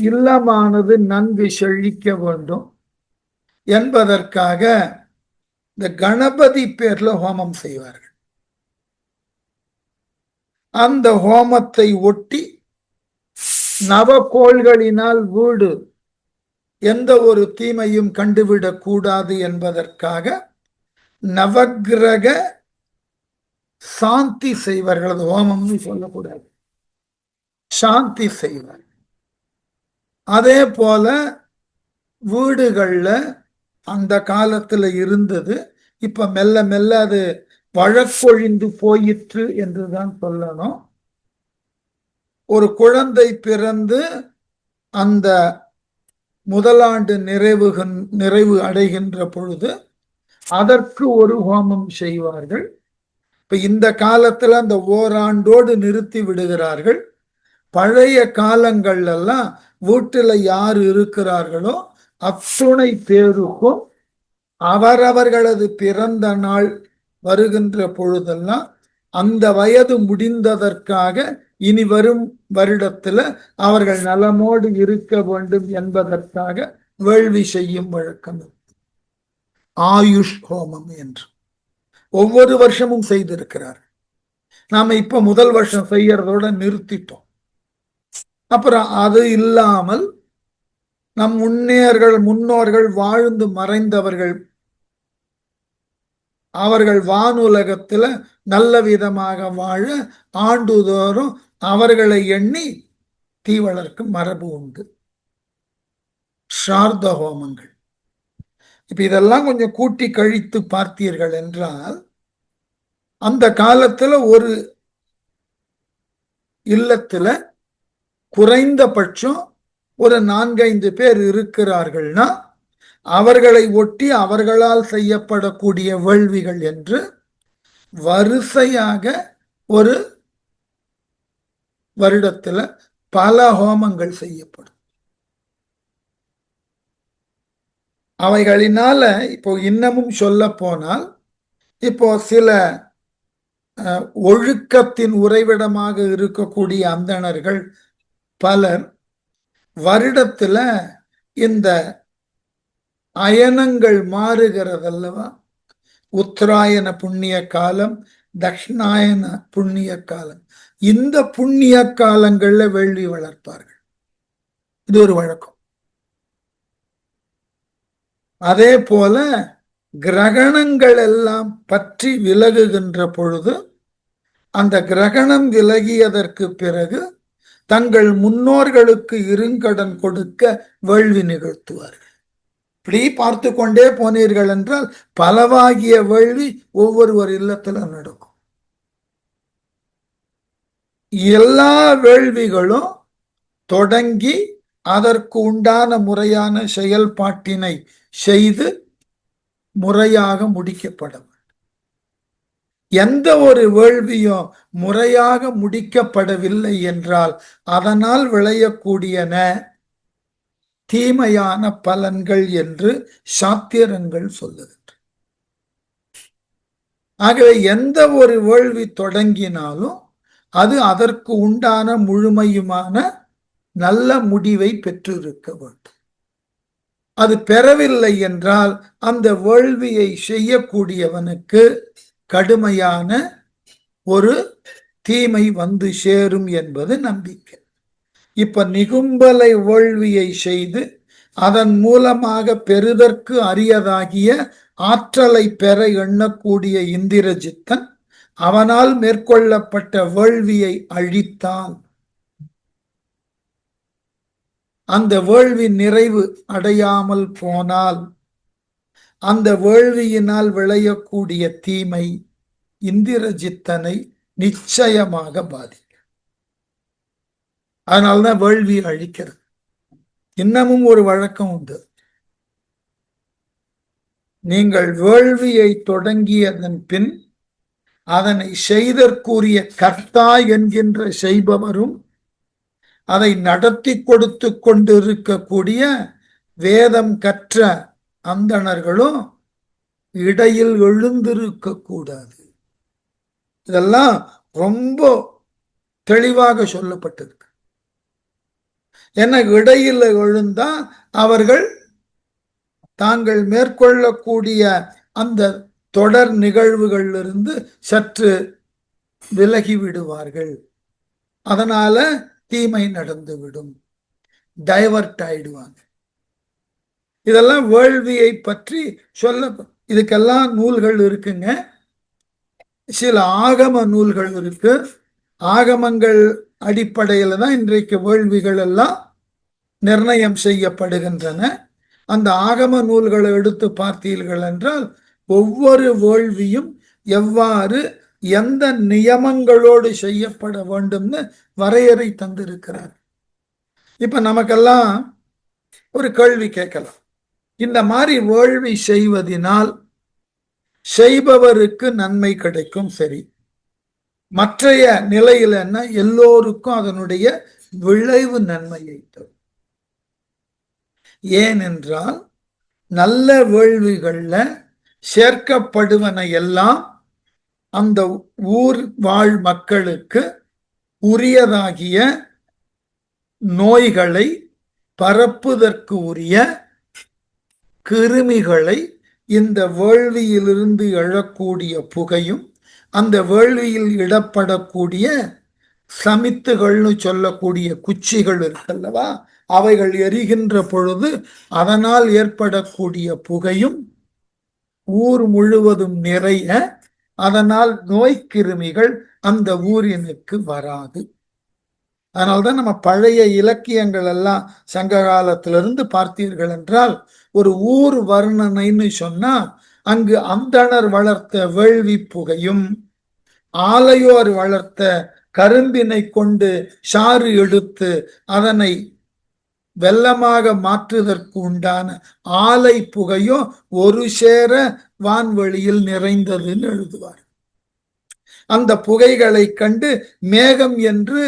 இல்லமானது நன்கு செழிக்க வேண்டும் என்பதற்காக இந்த கணபதி பேர்ல ஹோமம் செய்வார்கள். அந்த ஹோமத்தை ஒட்டி நவகோள்களினால் வீடு எந்த ஒரு தீமையும் கண்டுவிடக் கூடாது என்பதற்காக நவக்கிரக சாந்தி செய்வார்கள். அது ஹோமம்னு சொல்லக்கூடாது, சாந்தி செய்வார். அதே போல வீடுகள்ல அந்த காலத்துல இருந்தது, இப்ப மெல்ல மெல்ல அது வழக்கொழிந்து போயிற்று என்றுதான் சொல்லணும். ஒரு குழந்தை பிறந்து அந்த முதலாண்டு நிறைவு அடைகின்ற பொழுது அதற்கு ஒரு ஹோமம் செய்வார்கள். இப்ப இந்த காலத்துல அந்த ஓராண்டோடு நிறுத்தி விடுகிறார்கள். பழைய காலங்கள்ல எல்லாம் வீட்டுல யார் இருக்கிறார்களோ அத்துணை பேருக்கும் அவரவர்களது பிறந்த நாள் வருகின்ற பொழுதெல்லாம் அந்த வயது முடிந்ததற்காக இனி வரும் வருடத்துல அவர்கள் நலமோடு இருக்க வேண்டும் என்பதற்காக வேள்வி செய்யும் வழக்கம். ஆயுஷ் ஹோமம் என்று ஒவ்வொரு வருஷமும் செய்திருக்கிறார். நாம இப்ப முதல் வருஷம் செய்யறதோட நிறுத்திட்டோம். அப்புறம் அது இல்லாமல் நம் முன்னோர்கள் வாழ்ந்து மறைந்தவர்கள் அவர்கள் வானுலகத்துல நல்ல விதமாக வாழ ஆண்டுதோறும் அவர்களை எண்ணி தீ வளர்க்கும் மரபு உண்டு. ஸ்ரார்த்த ஹோமங்கள். இப்ப இதெல்லாம் கொஞ்சம் கூட்டி கழித்து பார்த்தீர்கள் என்றால் அந்த காலத்துல ஒரு இல்லத்துல குறைந்தபட்சம் ஒரு 4-5 பேர் இருக்கிறார்கள்னா அவர்களை ஒட்டி அவர்களால் செய்யப்படக்கூடிய வேள்விகள் என்று வரிசையாக ஒரு வருடத்துல பல ஹோமங்கள் செய்யப்படும். அவைகளினால இப்போ இன்னமும் சொல்ல போனால் இப்போ சில ஒழுக்கத்தின் உறைவிடமாக இருக்கக்கூடிய அந்தணர்கள் பலர் வருடத்துல இந்த அயனங்கள் மாறுகிறதல்லவா, உத்தராயண புண்ணிய காலம், தட்சிணாயன புண்ணிய காலம், இந்த புண்ணிய காலங்கள்ல வேள்வி வளர்ப்பார்கள். இது ஒரு வழக்கம். அதே போல கிரகணங்கள் எல்லாம் பற்றி விலகுகின்ற பொழுது அந்த கிரகணம் விலகியதற்கு பிறகு தங்கள் முன்னோர்களுக்கு இருங்கடன் கொடுக்க வேள்வி நிகழ்த்துவார்கள். இப்படி பார்த்து கொண்டே போனீர்கள் என்றால் பலவாகிய வேள்வி ஒவ்வொருவர் இல்லத்துல நடக்கும். எல்லா வேள்விகளும் தொடங்கி அதற்கு உண்டான முறையான செயல்பாட்டினை செய்து முறையாக முடிக்கப்பட வேண்டும். எந்த ஒரு வேள்வியும் முறையாக முடிக்கப்படவில்லை என்றால் அதனால் விளையக்கூடியன தீமையான பலன்கள் என்று சாத்திரங்கள் சொல்லுகின்றன. ஆகவே எந்த ஒரு வேள்வி தொடங்கினாலும் அது அதற்கு உண்டான முழுமையுமான நல்ல முடிவை பெற்றிருக்க வேண்டும். அது பெறவில்லை என்றால் அந்த வேள்வியை செய்யக்கூடியவனுக்கு கடுமையான ஒரு தீமை வந்து சேரும் என்பது நம்பிக்கை. இப்ப நிகும்பலை வேள்வியை செய்து அதன் மூலமாக பெறுதற்கு அரியதாகிய ஆற்றலை பெற எண்ணக்கூடிய இந்திரஜித்தன் அவனால் மேற்கொள்ளப்பட்ட வேள்வியை அழித்தான். அந்த வேள்வி நிறைவு அடையாமல் போனால் அந்த வேள்வியினால் விளையக்கூடிய தீமை இந்திரஜித்தனை நிச்சயமாக பாதிக்கும். அதனால்தான் வேள்வி அழிக்கிறது. இன்னமும் ஒரு வழக்கம் உண்டு. நீங்கள் வேள்வியை தொடங்கியதன் பின் அதனை செய்தற்குரிய கர்த்தா என்கின்ற செய்பவரும் அதை நடத்தி கொடுத்து கொண்டிருக்கக்கூடிய வேதம் கற்ற அந்தணர்களும் இடையில் எழுந்திருக்க கூடாது. இதெல்லாம் ரொம்ப தெளிவாக சொல்லப்பட்டிருக்கு. என இடையில் எழுந்தா அவர்கள் தாங்கள் மேற்கொள்ளக்கூடிய அந்த தொடர் நிகழ்வுகளிலிருந்து சற்று விலகி விடுவார்கள். அதனால தீமை நடந்துவிடும், டைவர்ட் ஆயிடுவாங்க. இதெல்லாம் வேள்வியை பற்றி சொல்ல, இதுக்கெல்லாம் நூல்கள் இருக்குங்க. சில ஆகம நூல்கள் இருக்கு. ஆகமங்கள் அடிப்படையில தான் இன்றைக்கு வேள்விகள் எல்லாம் நிர்ணயம் செய்யப்படுகின்றன. அந்த ஆகம நூல்களை எடுத்து பார்த்தீர்கள் என்றால் ஒவ்வொரு வேள்வியும் எவ்வாறு எந்த நியமங்களோடு செய்யப்பட வேண்டும்னு வரையறை தந்திருக்கிறார். இப்ப நமக்கெல்லாம் ஒரு கேள்வி கேட்கலாம். இந்த மாதிரி வேள்வி செய்வதனால் செய்பவருக்கு நன்மை கிடைக்கும், சரி. மற்றைய நிலையில் என்ன, எல்லோருக்கும் அதனுடைய விளைவு நன்மையை தரும். ஏனென்றால் நல்ல வேள்விகள்ல சேர்க்கப்படுவன எல்லாம் அந்த ஊர் வாழ் மக்களுக்கு உரியதாகிய நோய்களை பரப்புதற்கு உரிய கிருமிகளை இந்த வேள்வியிலிருந்து எழக்கூடிய புகையும் அந்த வேள்வியில் இடப்படக்கூடிய சமித்துகள்னு சொல்லக்கூடிய குச்சிகள் இருக்கல்லவா, அவைகள் எரிகின்ற பொழுது அதனால் ஏற்படக்கூடிய புகையும் ஊர் முழுவதும் நிறைய, அதனால் நோய்க்கிருமிகள் அந்த ஊரினுக்கு வராது. அதனால்தான் நம்ம பழைய இலக்கியங்கள் எல்லாம் சங்க காலத்திலிருந்து பார்த்தீர்கள் என்றால் ஒரு ஊர் வர்ணனைன்னு சொன்னா அங்கு அந்தணர் வளர்த்த வேள்வி புகையும் ஆலையோர் வளர்த்த கரும்பினை கொண்டு சாறு எடுத்து அதனை வெள்ளமாக மாற்றுவதற்கு உண்டான ஆலை புகையும் ஒரு சேர வான்வெளியில் நிறைந்ததுன்னு எழுதுவார். அந்த புகைகளை கண்டு மேகம் என்று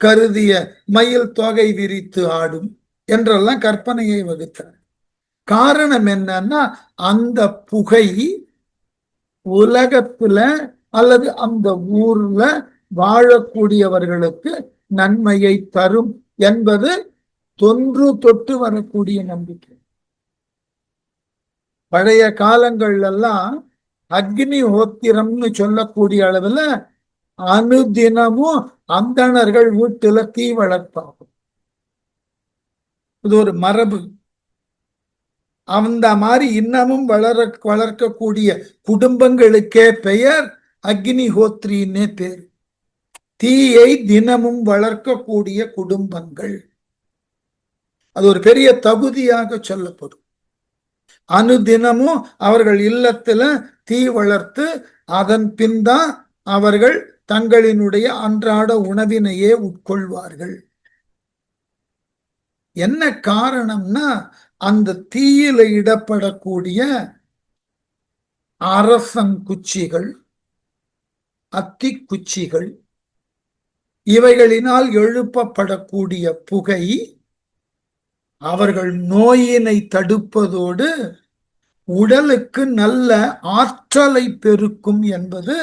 கருதிய மயில் தொகை விரித்து ஆடும் என்றெல்லாம் கற்பனையை வகுத்தார். காரணம் என்னன்னா அந்த புகை உலகத்துல அல்லது அந்த ஊர்ல வாழக்கூடியவர்களுக்கு நன்மையை தரும் என்பது தொன்று தொட்டு வரக்கூடிய நம்பிக்கை. பழைய காலங்கள்ல எல்லாம் அக்னி ஹோத்திரம்னு சொல்லக்கூடிய அளவுல அனுதினமும் அந்தணர்கள் வீட்டுல தீ வளர்ப்பாகும். இது ஒரு மரபு. அந்த மாதிரி இன்னமும் வளர்க்கக்கூடிய குடும்பங்களுக்கே பெயர் அக்னிஹோத்ரின்னே பேர். தீயை தினமும் வளர்க்கக்கூடிய குடும்பங்கள், அது ஒரு பெரிய தகுதியாக சொல்லப்படும். அனுதினமும் அவர்கள் இல்லத்துல தீ வளர்த்து அதன் பின் தான் அவர்கள் தங்களினுடைய அன்றாட உணவினையே உட்கொள்வார்கள். என்ன காரணம்னா அந்த தீயில இடப்படக்கூடிய அரசங்குச்சிகள், அத்தி குச்சிகள், இவைகளினால் எழுப்பப்படக்கூடிய புகை அவர்கள் நோயினை தடுப்பதோடு உடலுக்கு நல்ல ஆற்றலை பெருக்கும் என்பது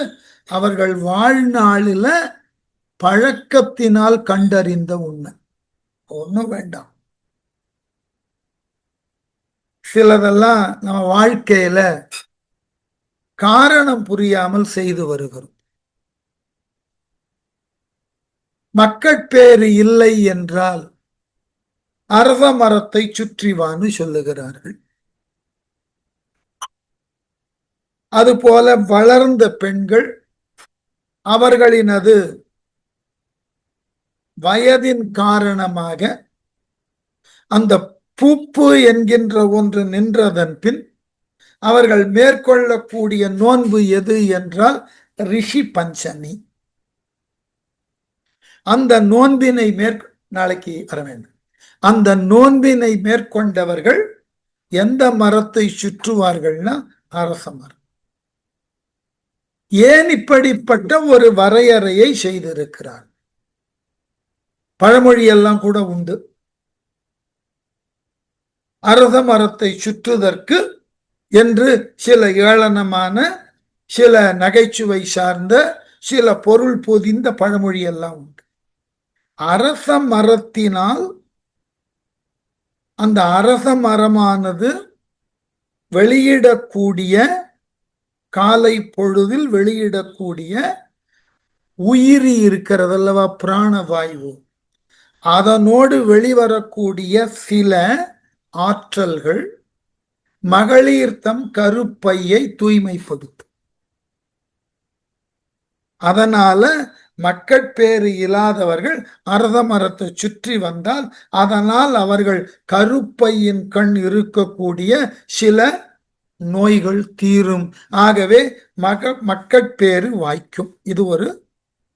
அவர்கள் வாழ்நாளில பழக்கத்தினால் கண்டறிந்த உண்மை. ஒன்றும் வேண்டாம், சிலதெல்லாம் நம்ம வாழ்க்கையில காரணம் புரியாமல் செய்து வருகிறோம். மக்கட்பேறு இல்லை என்றால் அரச மரத்தை சுற்றிவான்னு சொல்லுகிறார்கள். அதுபோல வளர்ந்த பெண்கள் அவர்களினது வயதின் காரணமாக அந்த பூப்பு என்கின்ற ஒன்று நின்றதன் பின் அவர்கள் மேற்கொள்ளக்கூடிய நோன்பு எது என்றால் ரிஷி பஞ்சமி. அந்த நோன்பினை நாளைக்கு வர வேண்டும். அந்த நோன்பினை மேற்கொண்டவர்கள் எந்த மரத்தை சுற்றுவார்கள்னா அரச மரம். ஏன் இப்படிப்பட்ட ஒரு வரையறையை செய்திருக்கிறார்? பழமொழி எல்லாம் கூட உண்டு. அரச மரத்தை சுற்றுவதற்கு என்று சில ஏளனமான, சில நகைச்சுவை சார்ந்த, சில பொருள் பொதிந்த பழமொழி எல்லாம் உண்டு. அரச மரத்தினால் அந்த அரச மரமானது வெளியிடக்கூடிய, காலை பொழுதில் வெளியிடக்கூடிய உயிரி இருக்கிறதல்லவா, பிராணவாயு, அதனோடு வெளிவரக்கூடிய சில ஆற்றல்கள் மகளிர் தம் கருப்பையை தூய்மைப்படுத்தும். அதனால மக்கட்பேறு இல்லாதவர்கள் அரச மரத்தை சுற்றி வந்தால் அதனால் அவர்கள் கருப்பையின் கண் இருக்கக்கூடிய சில நோய்கள் தீரும். ஆகவே மக்கட்பேறு வாய்க்கும். இது ஒரு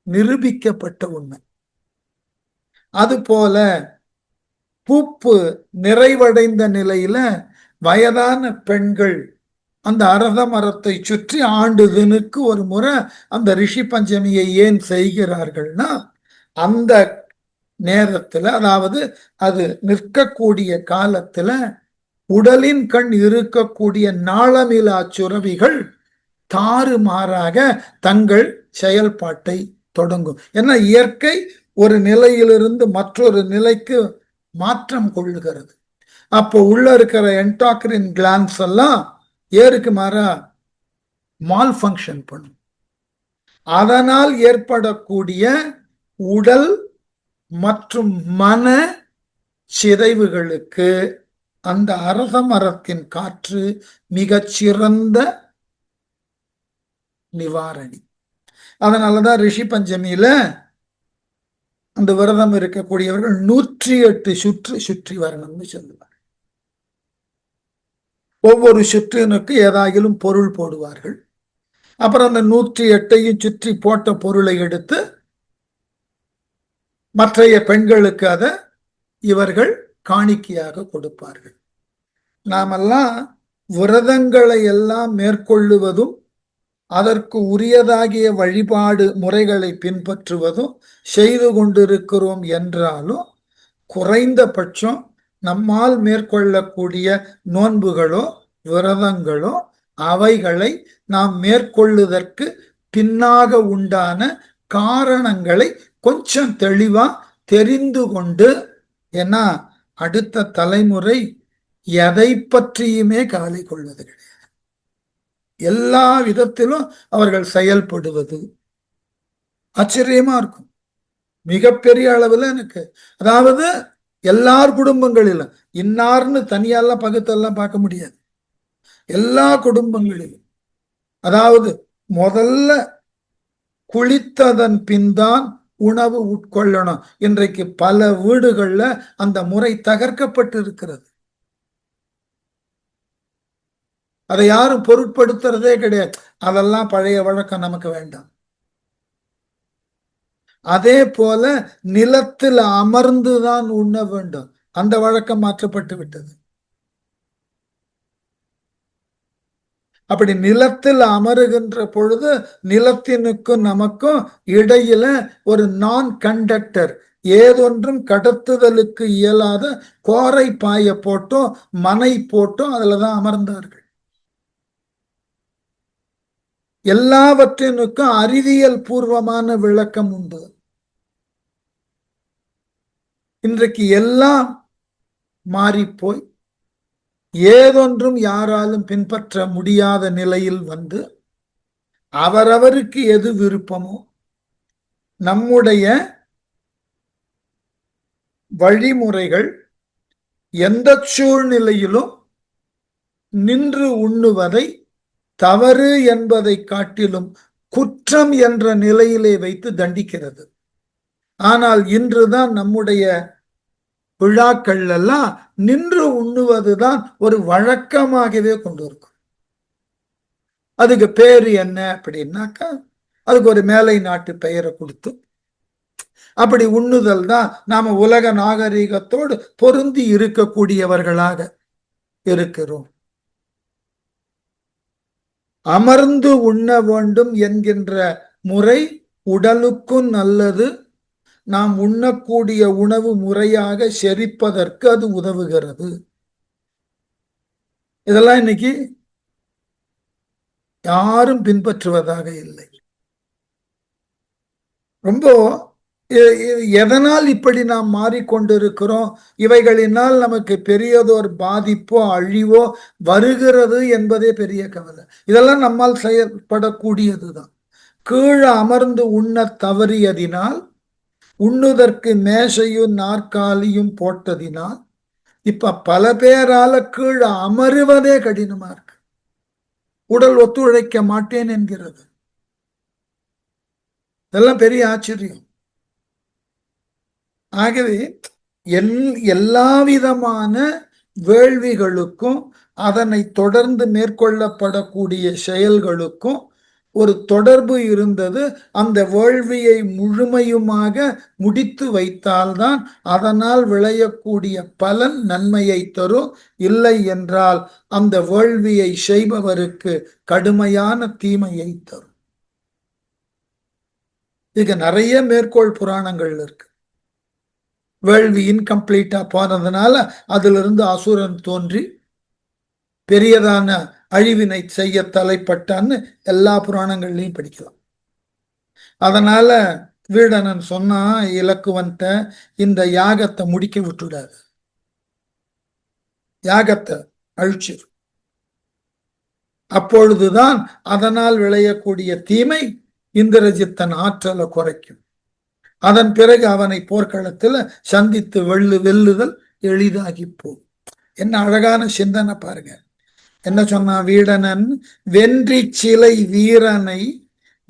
நிரூபிக்கப்பட்ட உண்மை. அதுபோல பூப்பு நிறைவடைந்த நிலையில வயதான பெண்கள் அந்த அரச மரத்தை சுற்றி ஆண்டுதனுக்கு ஒரு முறை அந்த ரிஷி பஞ்சமியை ஏன் செய்கிறார்கள்னா அந்த நேரத்துல, அதாவது அது நிற்கக்கூடிய காலத்துல உடலின் கண் இருக்கக்கூடிய நாளமிலா சுரவிகள் தாறுமாறாக தங்கள் செயல்பாட்டை தொடங்கும். ஏன்னா இயற்கை ஒரு நிலையிலிருந்து மற்றொரு நிலைக்கு மாற்றம் கொள்ளுகிறது. அப்போ உள்ள இருக்கிற என்டாக்ரின் கிளான்ஸ் எல்லாம் ஏருக்கு மாறா மால் ஃபங்க்ஷன் பண்ணும். அதனால் ஏற்படக்கூடிய உடல் மற்றும் மன சிதைவுகளுக்கு அந்த அரச மரத்தின் காற்று மிகச்சிறந்த நிவாரணி. அதனாலதான் ரிஷி பஞ்சமியில அந்த விரதம் இருக்கக்கூடியவர்கள் 108 சுற்று சுற்றி வரணும்னு சொல்லுவார். ஒவ்வொரு சுற்றினுக்கு ஏதாகிலும் பொருள் போடுவார்கள். அப்புறம் அந்த 108ஐயும் சுற்றி போட்ட பொருளை எடுத்து மற்றைய பெண்களுக்கு அதை இவர்கள் காணிக்கையாக கொடுப்பார்கள். நாமெல்லாம் விரதங்களை எல்லாம் மேற்கொள்ளுவதும் அதற்கு உரியதாகிய வழிபாடு முறைகளை பின்பற்றுவதும் செய்து கொண்டிருக்கிறோம் என்றாலும் குறைந்தபட்சம் நம்மால் மேற்கொள்ளக்கூடிய நோன்புகளோ விரதங்களோ அவைகளை நாம் மேற்கொள்ளுவதற்கு பின்னாக உண்டான காரணங்களை கொஞ்சம் தெளிவா தெரிந்து கொண்டு, ஏன்னா அடுத்த தலைமுறை எதை பற்றியுமே கவலை கொள்வது கிடையாது. எல்லா விதத்திலும் அவர்கள் செயல்படுவது ஆச்சரியமா இருக்கும். மிகப்பெரிய அளவுல எனக்கு, அதாவது எல்லார் குடும்பங்களிலும் இன்னார்னு தனியாலாம் பகுத்தெல்லாம் பார்க்க முடியாது. எல்லா குடும்பங்களிலும், அதாவது முதல்ல குளித்ததன் பின்தான் உணவு உட்கொள்ளணும். இன்றைக்கு பல வீடுகள்ல அந்த முறை தகர்க்கப்பட்டு இருக்கிறது. அதை யாரும் பொருட்படுத்துறதே கிடையாது. அதெல்லாம் பழைய வழக்கம், நமக்கு வேண்டாம். அதே போல நிலத்தில் அமர்ந்துதான் உண்ண வேண்டும், அந்த வழக்கம் மாற்றப்பட்டு விட்டது. அப்படி நிலத்தில் அமருகின்ற பொழுது நிலத்தினுக்கும் நமக்கும் இடையில ஒரு நான் கண்டக்டர், ஏதொன்றும் கடத்துதலுக்கு இயலாத கோரை பாய போட்டோ மனை போட்டோ அதுலதான் அமர்ந்தார்கள். எல்லாவற்றினுக்கும் அறிவியல் பூர்வமான விளக்கம் உண்டு. இன்றைக்கு எல்லாம் மாறிப்போய் ஏதொன்றும் யாராலும் பின்பற்ற முடியாத நிலையில் வந்து அவரவருக்கு எது விருப்பமோ நம்முடைய வழிமுறைகள் எந்த சூழ்நிலையிலும் நின்று உண்ணுவதை தவறு என்பதை காட்டிலும் குற்றம் என்ற நிலையிலே வைத்து தண்டிக்கிறது. ஆனால் இன்றுதான் நம்முடைய விழாக்கள் எல்லாம் நின்று உண்ணுவதுதான் ஒரு வழக்கமாகவே கொண்டு இருக்கும். அதுக்கு பேரு என்ன அப்படின்னாக்கா, அதுக்கு ஒரு மேலை நாட்டு பெயரை கொடுத்து அப்படி உண்ணுதல் தான் நாம உலக நாகரிகத்தோடு பொருந்தி இருக்கக்கூடியவர்களாக இருக்கிறோம். அமர்ந்து உண்ண வேண்டும் என்கின்ற முறை உடலுக்கும் நல்லது. நாம் உண்ணக்கூடிய உணவு முறையாக செரிப்பதற்கு அது உதவுகிறது. இதெல்லாம் இன்னைக்கு யாரும் பின்பற்றுவதாக இல்லை. ரொம்ப எதனால் இப்படி நாம் மாறிக்கொண்டிருக்கிறோம், இவைகளினால் நமக்கு பெரியதோர் பாதிப்போ அழிவோ வருகிறது என்பதே பெரிய கவலை. இதெல்லாம் நம்மால் செயல்படக்கூடியதுதான். கீழே அமர்ந்து உண்ண தவறியதினால், உண்ணுதற்கு மேசையும் நாற்காலியும் போட்டதினால் இப்ப பல பேரால கீழே அமருவதே கடினமா இருக்கு. உடல் ஒத்துழைக்க மாட்டேன் என்கிறது. இதெல்லாம் பெரிய ஆச்சரியம். ஆகவே எல்லா விதமான வேள்விகளுக்கும் அதனை தொடர்ந்து மேற்கொள்ளப்படக்கூடிய செயல்களுக்கும் ஒரு தொடர்பு இருந்தது. அந்த வேள்வியை முழுமையுமாக முடித்து வைத்தால்தான் அதனால் விளையக்கூடிய பலன் நன்மையை தரும். இல்லை என்றால் அந்த வேள்வியை செய்பவருக்கு கடுமையான தீமையை தரும். இதுக்கு நிறைய மேற்கோள் புராணங்கள் இருக்கு. வேள்வி இன்கம்ப்ளீட்டா போனதுனால அதிலிருந்து அசுரன் தோன்றி பெரியதான அழிவினை செய்ய தலைப்பட்டான்னு எல்லா புராணங்கள்லையும் படிக்கலாம். அதனால வீடனன் சொன்னா இலக்குவன்ட்ட, இந்த யாகத்தை முடிக்க விட்டுடாது, யாகத்தை அழிச்சிரு. அப்பொழுதுதான் அதனால் விளையக்கூடிய தீமை இந்திரஜித்தன் ஆற்றலை குறைக்கும். அதன் பிறகு அவனை போர்க்களத்தில் சந்தித்து வெல்லுதல் எளிதாகி போகும். என்ன அழகான சிந்தனை பாருங்க. என்ன சொன்னா வீடனன், வென்றி சிலை வீரனை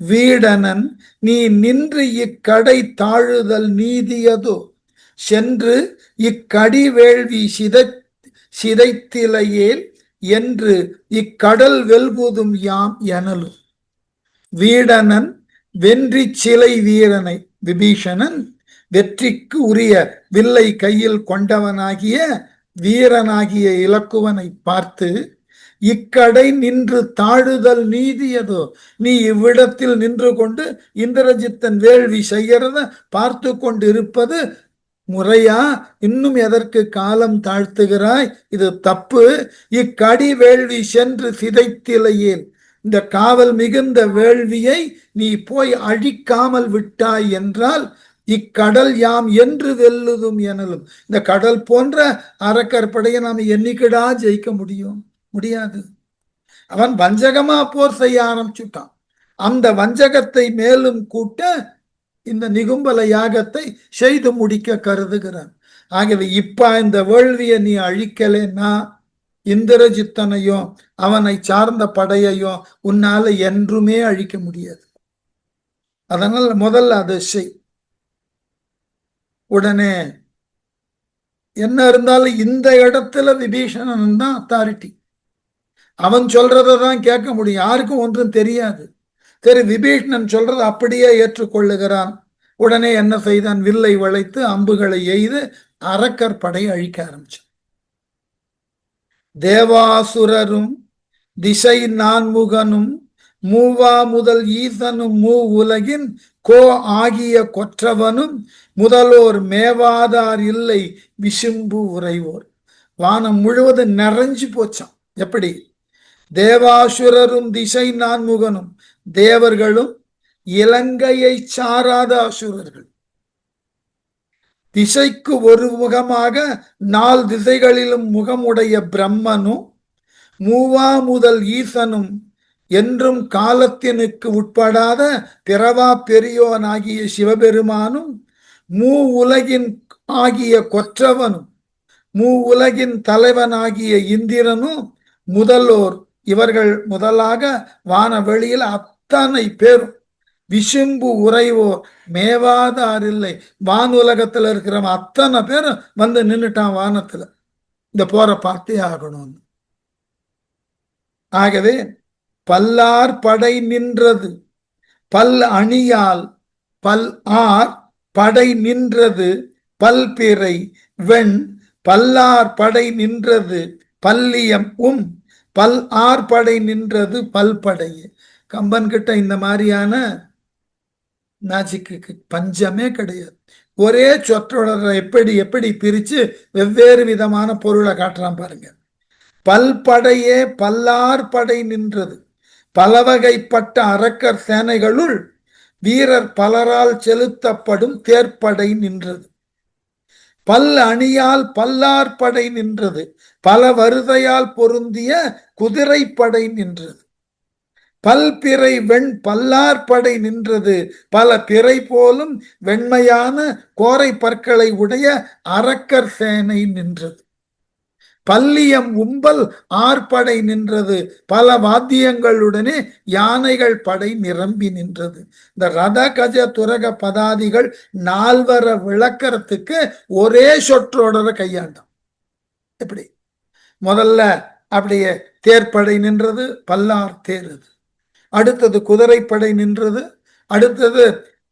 வீடனன் நீ நின்று இக்கடை தாழுதல் நீதியதோ, சென்று இக்கடி வேள்வி சிதைத்திலையேல் என்று இக்கடல் வெல்குதும் யாம் எனலும். வீடனன் வென்றி சிலை வீரனை, விபீஷணன் வெற்றிக்கு உரிய வில்லை கையில் கொண்டவனாகிய வீரனாகிய இலக்குவனை பார்த்து, இக்கடை நின்று தாழுதல் நீதியதோ, நீ இவ்விடத்தில் நின்று கொண்டு இந்திரஜித்தன் வேள்வி செய்யறத பார்த்து கொண்டிருப்பது முறையா? இன்னும் எதற்கு காலம் தாழ்த்துகிறாய்? இது தப்பு. இக்கடி வேள்வி சென்று சிதைத்திலையேல், இந்த காவல் மிகுந்த வேள்வியை நீ போய் அழிக்காமல் விட்டாய் என்றால் இக்கடல் யாம் என்று வெல்லுதும் எனலும். இந்த கடல் போன்ற அரக்கற்படையை நாம் என்னைக்கிடா ஜெயிக்க முடியும்? முடியாது. அவன் வஞ்சகமா போர் செய்ய ஆரம்பிச்சுட்டான். அந்த வஞ்சகத்தை மேலும் கூட்ட இந்த நிகும்பல யாகத்தை செய்து முடிக்க கருதுகிறான். ஆகவே இப்ப இந்த வேள்வியை நீ அழிக்கலைன்னா இந்திரஜித்தனையும் அவனை சார்ந்த படையையும் உன்னால என்றுமே அழிக்க முடியாது. அதனால முதல்ல அதை செய். உடனே என்ன இருந்தாலும் இந்த இடத்துல விபீஷணன் தான் அத்தாரிட்டி. அவன் சொல்றதான் கேட்க முடியும். யாருக்கும் ஒன்றும் தெரியாது. சரி, விபீஷணன் சொல்றது அப்படியே ஏற்றுக்கொள்ளுகிறான். உடனே என்ன செய்தான்? வில்லை வளைத்து அம்புகளை எய்து அரக்கர் படை அழிக்க ஆரம்பிச்சான். தேவாசுரரும் திசை நான்முகனும் மூவா முதல் ஈசனும் மூ உலகின் கோ ஆகிய கொற்றவனும் முதலோர் மேவாதார் இல்லை விசும்பு உறைவோர். வானம் முழுவதும் நிறைஞ்சு போச்சான். எப்படி? தேவாசுரரும் திசை நான்முகனும், தேவர்களும் இலங்கையை சாராத அசுரர்கள், திசைக்கு ஒரு முகமாக 4 திசைகளிலும் முகமுடைய பிரம்மனும், மூவா முதல் ஈசனும், என்றும் காலத்தினுக்கு உட்படாத பிறவா பெரியோனாகிய சிவபெருமானும், மூ உலகின் ஆகிய கொற்றவனும், மூ உலகின் தலைவனாகிய இந்திரனும் முதலோர், இவர்கள் முதலாக வானவெளியில் அத்தனை பேரும் விசும்பு உறைவோர் மேவாதார் இல்லை. வானுலகத்துல இருக்கிற அத்தனை பேரும் வந்து நின்னுட்டான் வானத்துல. இந்த போற பார்த்தே ஆகணும். ஆகவே பல்லார் படை நின்றது பல் அணியால், பல் ஆர் படை நின்றது பல்பிறை வெண், பல்லார் படை நின்றது பல்லியம் பல் ஆர் படை நின்றது பல்படையே. கம்பன் கிட்ட இந்த மாதிரியான மேஜிக்கு பஞ்சமே கிடையாது. ஒரே சொற்றொடரை எப்படி எப்படி பிரிச்சு வெவ்வேறு விதமான பொருளை காட்டுறான் பாருங்க. பல்படையே பல்லார் படை நின்றது, பலவகைப்பட்ட அரக்கர் சேனைகளுள் வீரர் பலரால் செலுத்தப்படும் தேர்ப்படை நின்றது. பல் அணியால் பல்லார் படை நின்றது, பல வருதையால் பொருந்திய குதிரைப்படை நின்றது. பல்பிறை வெண் பல்லார் படை நின்றது, பல பிறை போலும் வெண்மையான கோரை பற்களை உடைய அரக்கர் சேனை நின்றது. பல்லியம் உம்பல் ஆர்படை நின்றது, பல வாத்தியங்களுடனே யானைகள் படை நிரம்பி நின்றது. இந்த ரத கஜ துரக பதாதிகள் 4 விளக்கறதுக்கு ஒரே சொற்றொடரை கையாண்டான். எப்படி? முதல்ல அப்படியே தேர்ப்படை நின்றது, பல்லார் தேருது. அடுத்தது குதிரைப்படை நின்றது. அடுத்தது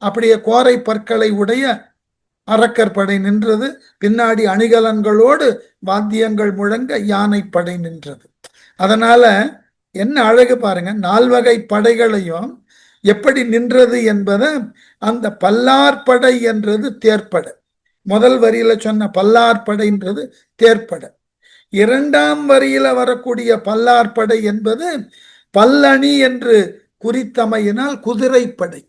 அப்படியே கோரை பற்களை உடைய அரக்கர் படை நின்றது. பின்னாடி அணிகலன்களோடு வாத்தியங்கள் முழங்க யானை படை நின்றது. அதனால என்ன அழகு பாருங்க, 4 வகை படைகளையும் எப்படி நின்றது என்பதை அந்த பல்லார் படை என்றது தேர்ப்படை, முதல் வரியில சொன்ன பல்லார்படைன்றது தேர்ப்படை. இரண்டாம் வரியில வரக்கூடிய பல்லார்படை என்பது பல்லணி என்று குறித்தமையினால் குதிரைப்படை.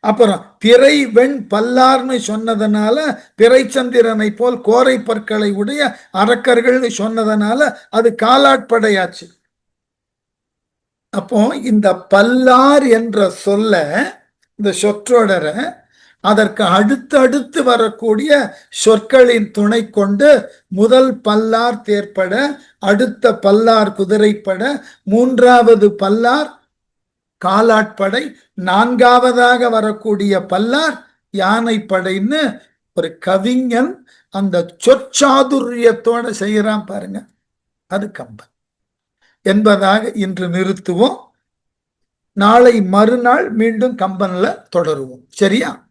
அப்புறம் பிறை வெண் பல்லார்னு சொன்னதனால பிறைச்சந்திரனை போல் கோரை பற்களை உடைய அரக்கர்கள்னு சொன்னதனால அது காலாட்படையாச்சு. அப்போ இந்த பல்லார் என்ற சொல்ல, இந்த சொற்றொடரை அதற்கு அடுத்து வரக்கூடிய சொற்களின் துணை கொண்டு முதல் பல்லார் தேர்ப்பட, அடுத்த பல்லார் குதிரைப்பட, மூன்றாவது பல்லார் காலாட்படை, நான்காவதாக வரக்கூடிய பல்லார் யானைப்படைன்னு ஒரு கவிஞன் அந்த சொற்சாதுரியத்தோட செய்யறான் பாருங்க, அது கம்பன் என்பதாக இன்று நிறுத்துவோம். நாளை மறுநாள் மீண்டும் கம்பன்ல தொடருவோம். சரியா?